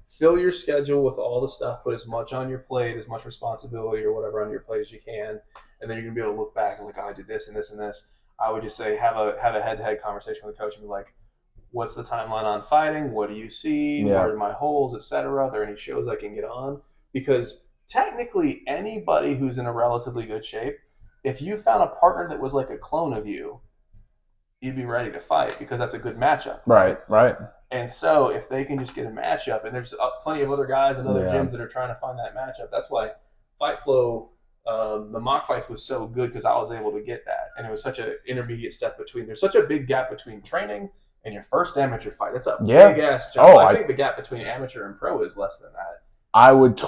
Fill your schedule with all the stuff, put as much on your plate, as much responsibility or whatever on your plate as you can, and then you're gonna be able to look back and like, oh, I did this and this and this. I would just say have a head-to-head conversation with the coach and be like, what's the timeline on fighting? What do you see? Yeah. What are my holes, etc.? Are there any shows I can get on? Because technically anybody who's in a relatively good shape, if you found a partner that was like a clone of you, you'd be ready to fight because that's a good matchup. Right. And so if they can just get a matchup, and there's plenty of other guys and other gyms that are trying to find that matchup. That's why Fight Flow, the mock fights was so good because I was able to get that. And it was such an intermediate step between. There's such a big gap between training and your first amateur fight. That's a big ass jump. I think the gap between amateur and pro is less than that. I would.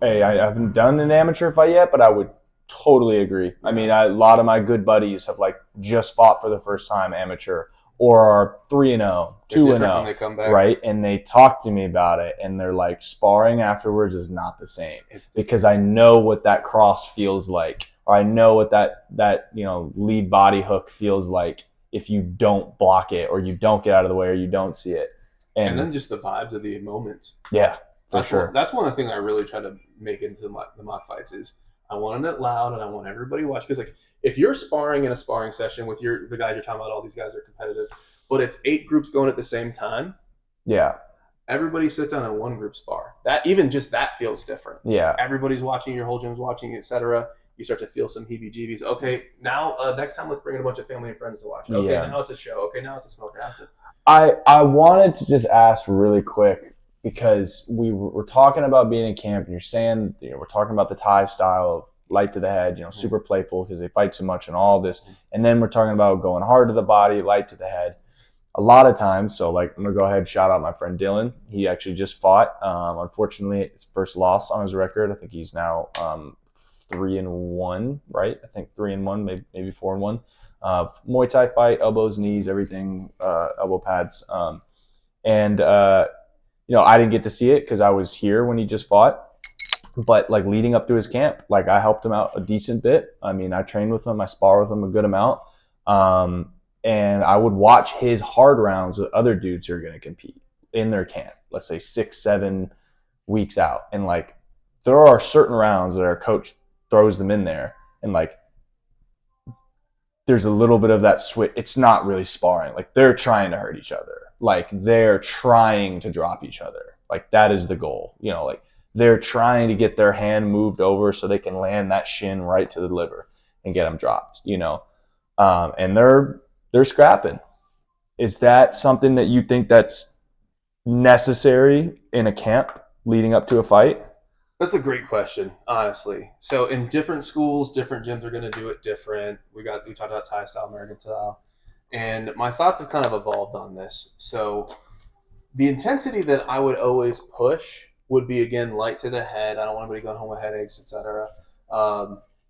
I haven't done an amateur fight yet, but I would totally agree. I mean, a lot of my good buddies have like just fought for the first time amateur, or are 3-0, 2-0, they come back. right? And they talk to me about it, and they're like, sparring afterwards is not the same because I know what that cross feels like, or I know what that lead body hook feels like if you don't block it, or you don't get out of the way, or you don't see it, and then just the vibes of the moment. Yeah. Sure. That's one of the things I really try to make into the mock fights is I want it loud and I want everybody to watch. Because like if you're sparring in a sparring session with the guys you're talking about, all these guys are competitive, but it's 8 groups going at the same time. Yeah. Everybody sits down in one group spar. That even just that feels different. Yeah. Everybody's watching, your whole gym's watching, etc. You start to feel some heebie-jeebies. Okay, now next time let's bring in a bunch of family and friends to watch. Okay, now it's a show. Okay, now it's a smoker. I wanted to just ask really quick, because we're talking about being in camp, and you're saying we're talking about the Thai style of light to the head, super playful because they fight so much and all this, and then we're talking about going hard to the body, light to the head. A lot of times, so like I'm gonna go ahead and shout out my friend Dylan. He actually just fought. Unfortunately, his first loss on his record. I think he's now 3-1, right? I think 3-1, maybe 4-1. Muay Thai fight, elbows, knees, everything, elbow pads, I didn't get to see it because I was here when he just fought. But like leading up to his camp, like I helped him out a decent bit. I mean, I trained with him, I spar with him a good amount. And I would watch his hard rounds with other dudes who are going to compete in their camp, let's say 6-7 weeks out. And like there are certain rounds that our coach throws them in there, and like there's a little bit of that switch. It's not really sparring. Like they're trying to hurt each other. Like they're trying to drop each other. Like that is the goal. Like they're trying to get their hand moved over so they can land that shin right to the liver and get them dropped, and they're scrapping. Is that something that you think that's necessary in a camp leading up to a fight? That's a great question, honestly. So in different schools, different gyms are going to do it different. We talked about Thai style, American style. And my thoughts have kind of evolved on this. So the intensity that I would always push would be, again, light to the head. I don't want anybody going home with headaches, etc.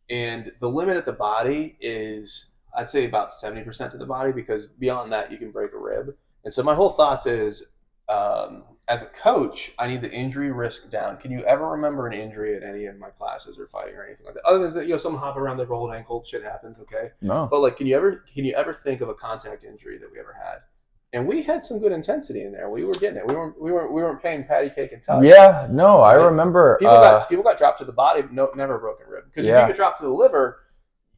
And the limit at the body is, I'd say, about 70% to the body, because beyond that, you can break a rib. And so my whole thoughts is, as a coach, I need the injury risk down. Can you ever remember an injury at any of my classes or fighting or anything like that? Other than someone hop around their rolled ankle, shit happens, okay? No. But like, can you ever think of a contact injury that we ever had? and we had some good intensity in there. We were getting it. We weren't paying patty cake and touch. Yeah, no, I Right. remember. People got dropped to the body, but never a broken rib. Because if you get dropped to the liver,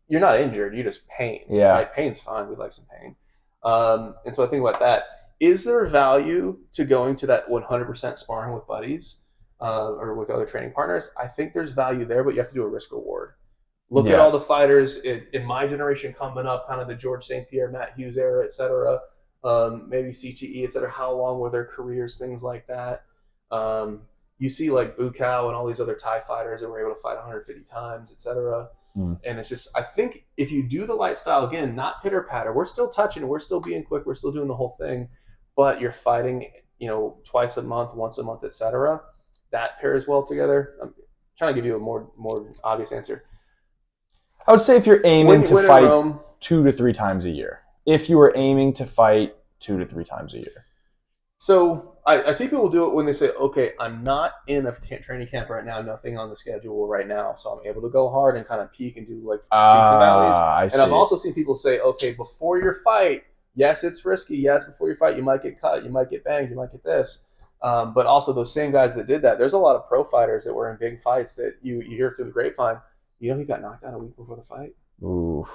you're not injured. You just pain. Yeah. Right? Pain's fine. We like some pain. And so I think about that. Is there value to going to that 100% sparring with buddies or with other training partners? I think there's value there, but you have to do a risk reward. Look at all the fighters in my generation coming up, kind of the George St. Pierre, Matt Hughes era, et cetera. Maybe CTE, et cetera. How long were their careers? Things like that. You see like Bukaw and all these other Thai fighters that were able to fight 150 times, et cetera. And it's just, I think if you do the light style, again, not pitter patter, we're still touching, we're still being quick, we're still doing the whole thing, but you're fighting, twice a month, once a month, et cetera. That pairs well together. I'm trying to give you a more obvious answer. I would say if you're aiming to fight Rome, 2 to 3 times a year. If you were aiming to fight 2 to 3 times a year. So I see people do it when they say, okay, I'm not in a training camp right now, nothing on the schedule right now, so I'm able to go hard and kind of peak and do like peaks and valleys. I've also seen people say, okay, before your fight, yes, it's risky. Yes, before your fight, you might get cut, you might get banged, you might get this. But also those same guys that did that, there's a lot of pro fighters that were in big fights that you hear through the grapevine. He got knocked out a week before the fight. Ooh.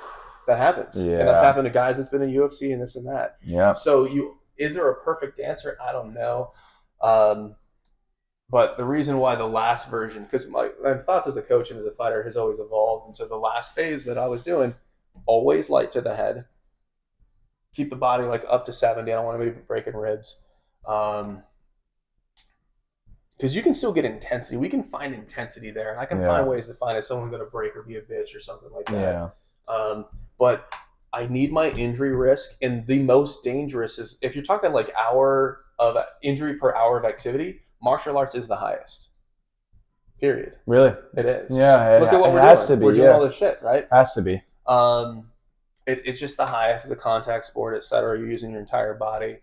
That happens. Yeah. And that's happened to guys that's been in UFC and this and that. Yeah. So is there a perfect answer? I don't know. But the reason why the last version, because my thoughts as a coach and as a fighter has always evolved. And so the last phase that I was doing, always light to the head. Keep the body like up to 70. I don't want anybody breaking ribs. Because you can still get intensity. We can find intensity there. And I can find ways to find if someone's going to break or be a bitch or something like that. Yeah. But I need my injury risk. And the most dangerous is, if you're talking like hour of injury per hour of activity, martial arts is the highest. Period. Really? It is. Yeah. Look at what we're has doing. To be, we're doing all this shit, right? Has to be. It's just the highest. It's a contact sport, et cetera. You're using your entire body.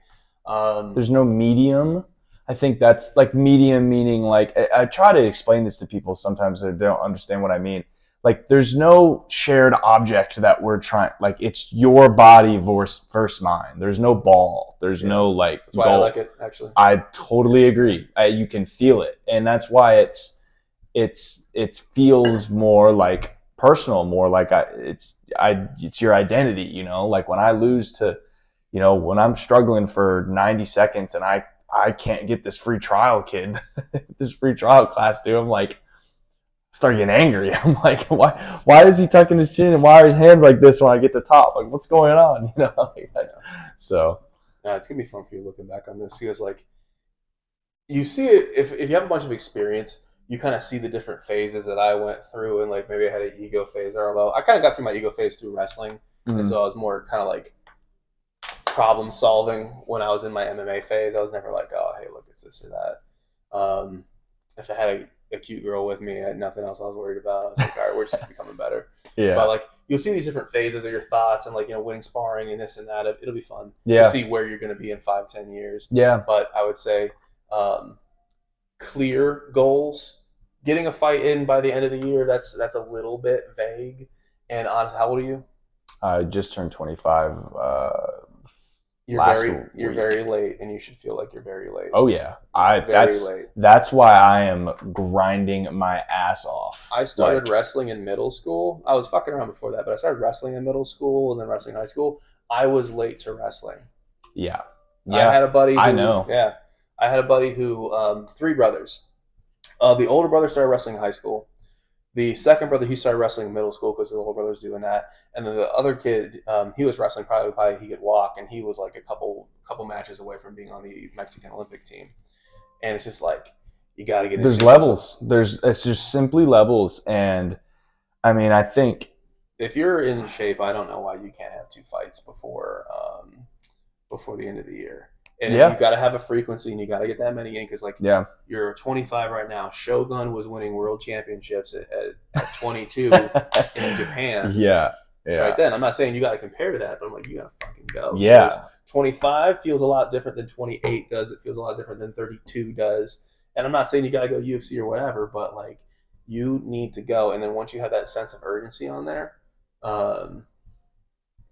There's no medium. I think that's like medium meaning like I try to explain this to people sometimes they don't understand what I mean. Like there's no shared object that we're trying, like it's your body versus mine. There's no ball. There's no like that's why goal. I like it, actually. I totally agree. You can feel it. And that's why it feels more like personal, more like it's your identity, like when I lose to, when I'm struggling for 90 seconds and I can't get this free trial kid, this free trial class, dude. I'm like, start getting angry. I'm like, why is he tucking his chin and why are his hands like this when I get to top? Like, what's going on? So. Yeah, it's gonna be fun for you looking back on this because, like, you see it if you have a bunch of experience, you kind of see the different phases that I went through, and like maybe I had an ego phase or low. I kind of got through my ego phase through wrestling, and so I was more kind of like problem solving when I was in my MMA phase. I was never like, oh, hey, look, it's this or that. If I had a cute girl with me, I had nothing else I was worried about. I was like, all right, we're just becoming better. Yeah. But like you'll see these different phases of your thoughts and like, winning sparring and this and that. It'll be fun. Yeah. You'll see where you're going to be in 5-10 years. Yeah. But I would say clear goals. Getting a fight in by the end of the year, that's a little bit vague. And honestly, how old are you? I just turned 25. You're very late, and you should feel like you're very late. Oh yeah, late. That's why I am grinding my ass off. I started wrestling in middle school. I was fucking around before that, but I started wrestling in middle school and then wrestling in high school. I was late to wrestling. Yeah. I had a buddy. I know. Yeah, I had a buddy who 3 brothers. The older brother started wrestling in high school. The second brother, he started wrestling in middle school because the older brother was doing that. And then the other kid, he was wrestling probably he could walk, and he was like a couple matches away from being on the Mexican Olympic team. And it's just like, you got to get into There's levels. It's just simply levels. And I mean, I think if you're in shape, I don't know why you can't have 2 fights before the end of the year. And you got to have a frequency, and you got to get that many in because, like, you're 25 right now. Shogun was winning world championships at 22 in Japan. Yeah. Right then, I'm not saying you got to compare to that, but I'm like, you got to fucking go. Yeah. Because 25 feels a lot different than 28 does. It feels a lot different than 32 does. And I'm not saying you got to go UFC or whatever, but like, you need to go. And then once you have that sense of urgency on there,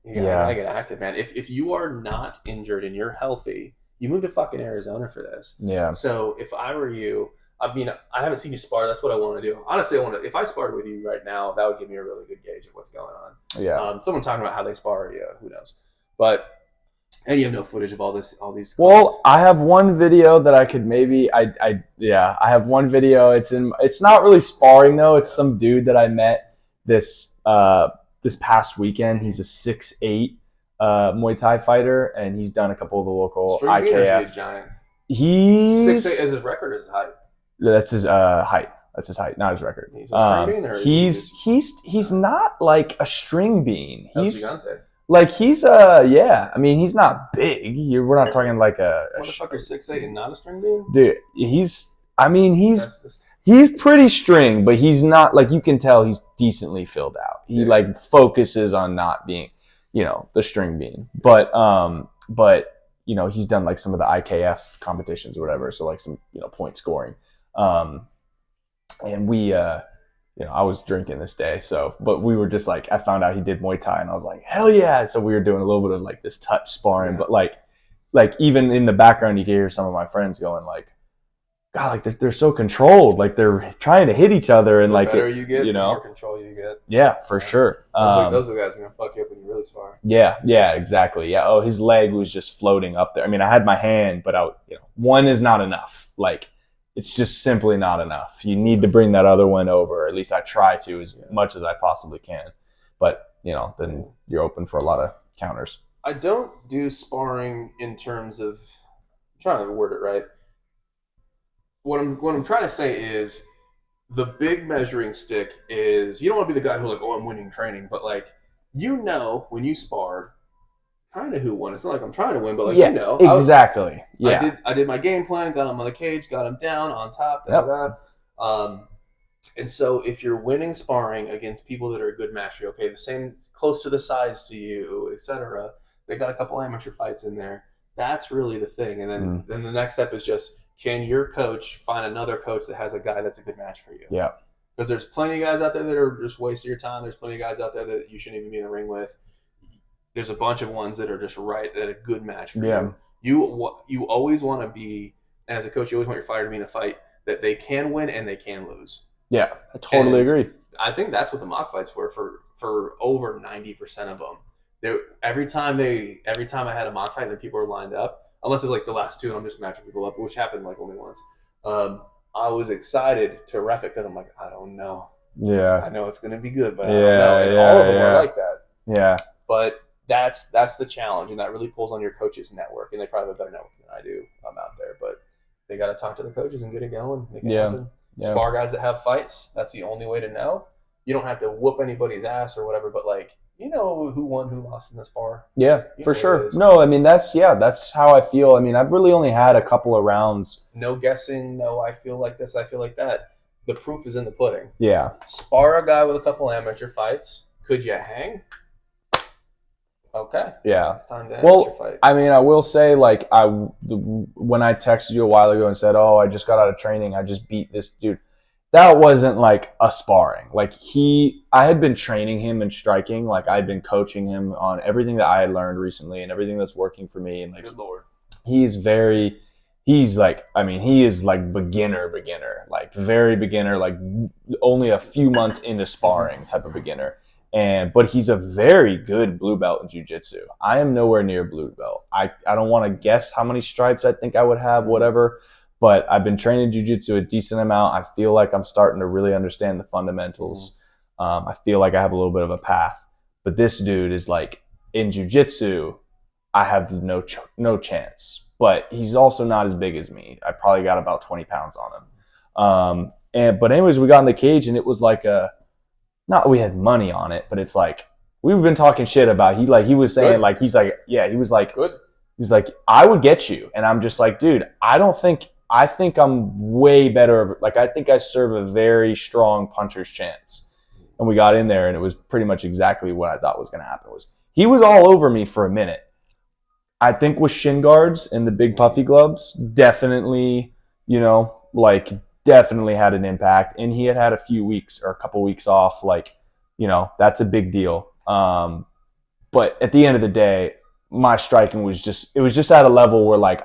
You gotta get active, man. If you are not injured and you're healthy, you move to fucking Arizona for this. Yeah. So if I were you, I mean, I haven't seen you spar. That's what I want to do. Honestly, if I sparred with you right now, that would give me a really good gauge of what's going on. Yeah. Someone talking about how they spar, yeah, who knows? But and you have no footage of all these. Well, I have one video that I could maybe. I have one video. It's not really sparring though. It's some dude that I met this past weekend. He's a 6'8" Muay Thai fighter, and he's done a couple of the local String bean, or is he a IKF. giant? He's 6'8" is his record. Is his height? That's his height. That's his height, not his record. He's a string bean, or he's not like a string bean. He's gigante. like he's I mean, he's not big. We're not talking like a motherfucker 6'8" and not a string bean. Dude, he's pretty string, but he's not like, you can tell he's decently filled out. He like focuses on not being, the string bean. But he's done like some of the IKF competitions or whatever, so like some point scoring. And we I was drinking this day, but we were just like, I found out he did Muay Thai and I was like, hell yeah. So we were doing a little bit of like this touch sparring, but like even in the background you can hear some of my friends going like, God, like they're so controlled, like they're trying to hit each other, and like the better you get, the more control you get. Yeah, for sure. Those are the guys who are gonna fuck you up when you really spar. Yeah, exactly. Yeah. Oh, his leg was just floating up there. I mean, I had my hand, but one is not enough. Like, it's just simply not enough. You need to bring that other one over. Or at least I try to as much as I possibly can. But then you're open for a lot of counters. I don't do sparring in terms of, I'm trying to word it right. What I'm trying to say is, the big measuring stick is, you don't want to be the guy who like, oh, I'm winning training, but like, when you sparred, kind of who won. It's not like I'm trying to win, but like, exactly. I did my game plan, got him on the cage, got him down on top, and so if you're winning sparring against people that are a good match for you, okay, the same, close to the size to you, etc., they got a couple amateur fights in there. That's really the thing. And then the next step is just, can your coach find another coach that has a guy that's a good match for you? Yeah. Because there's plenty of guys out there that are just wasting your time. There's plenty of guys out there that you shouldn't even be in the ring with. There's a bunch of ones that are just right at a good match for you. You always want to be, and as a coach, you always want your fighter to be in a fight that they can win and they can lose. Yeah, I totally agree. I think that's what the mock fights were for over 90% of them. Every time I had a mock fight and people were lined up, unless it's like the last two and I'm just matching people up, which happened like only once. I was excited to ref it because I'm like, I don't know. Yeah. I know it's going to be good, but I don't know. And all of them are like that. Yeah. But that's the challenge, and that really pulls on your coach's network, and they probably have a better network than I do. I'm out there, but they got to talk to the coaches and get it going. Make it happen. Spar guys that have fights. That's the only way to know. You don't have to whoop anybody's ass or whatever, but like, who won, who lost in the spar. Yeah, for sure. No, I mean, that's how I feel. I mean, I've really only had a couple of rounds. No guessing. No, I feel like this, I feel like that. The proof is in the pudding. Yeah. Spar a guy with a couple amateur fights. Could you hang? Okay. Yeah. It's time to amateur fight. I mean, I will say, like, when I texted you a while ago and said, oh, I just got out of training, I just beat this dude. That wasn't like a sparring. Like, I had been training him in striking. Like, I had been coaching him on everything that I had learned recently and everything that's working for me. And like, good Lord. He is like beginner, like very beginner, like only a few months into sparring type of beginner. But he's a very good blue belt in jiu-jitsu. I am nowhere near blue belt. I don't want to guess how many stripes I think I would have, whatever. But I've been training jiu-jitsu a decent amount. I feel like I'm starting to really understand the fundamentals. I feel like I have a little bit of a path. But this dude is like, in jiu-jitsu, I have no chance. But he's also not as big as me. I probably got about 20 pounds on him. But anyways, we got in the cage, and it was like not we had money on it, but it's like, we've been talking shit about, he was saying, good. Like, he's like, yeah, he was like, good. He's like, I would get you. And I'm just like, dude, I think I'm way better. Like, I think I serve a very strong puncher's chance. And we got in there, and it was pretty much exactly what I thought was going to happen. He was all over me for a minute. I think with shin guards and the big puffy gloves, definitely, definitely had an impact. And he had a few weeks or a couple weeks off. Like, that's a big deal. But at the end of the day, my striking was just at a level where like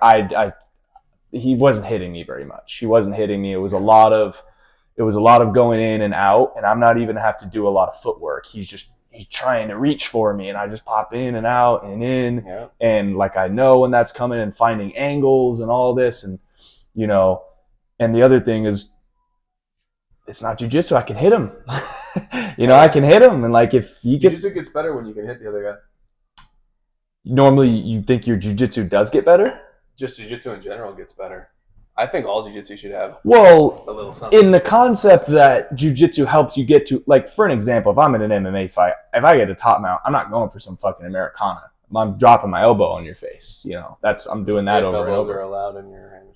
he wasn't hitting me very much. He wasn't hitting me. It was a lot of going in and out, and I'm not even have to do a lot of footwork. He's trying to reach for me, and I just pop in and out and in, and like I know when that's coming and finding angles and all this, and you know, and the other thing is, it's not jiu-jitsu. I can hit him. I can hit him, and like if you get jiu-jitsu gets better when you can hit the other guy. Normally, you think your jiu-jitsu does get better? Just jiu-jitsu in general gets better. I think all jiu-jitsu should have a little something. In the concept that jiu-jitsu helps you get to, like, for an example, if I'm in an MMA fight, if I get a top mount, I'm not going for some fucking Americana. I'm dropping my elbow on your face. I'm doing that over and over. Elbows are allowed in your hand.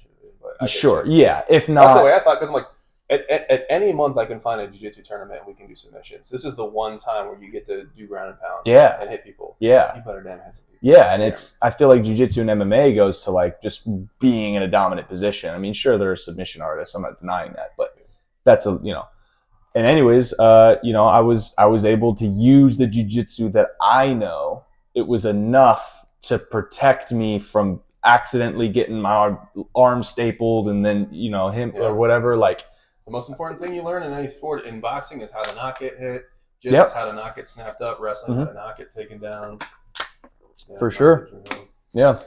Sure, yeah. If not, that's the way I thought, because I'm like, at any month I can find a jiu-jitsu tournament and we can do submissions. This is the one time where you get to do ground and pound and hit people. Yeah. You better damn hit some people. Yeah, and I feel like jiu-jitsu and MMA goes to like just being in a dominant position. I mean, sure, there are submission artists. I'm not denying that, but that's And anyways, I was able to use the jiu-jitsu that I know. It was enough to protect me from accidentally getting my arm stapled and then or whatever. Like, the most important thing you learn in any sport, in boxing, is how to not get hit. Jiu-jitsu is how to not get snapped up. Wrestling, how to not get taken down. Yeah, for sure. Yeah.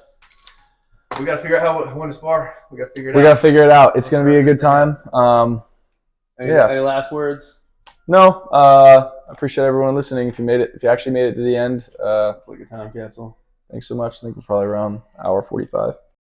We got to figure out how to win a spar. We got to figure it out. It's going to be a good time. Any last words? No. I appreciate everyone listening. If you actually made it to the end, it's like a time capsule. Thanks so much. I think we're probably around hour 45.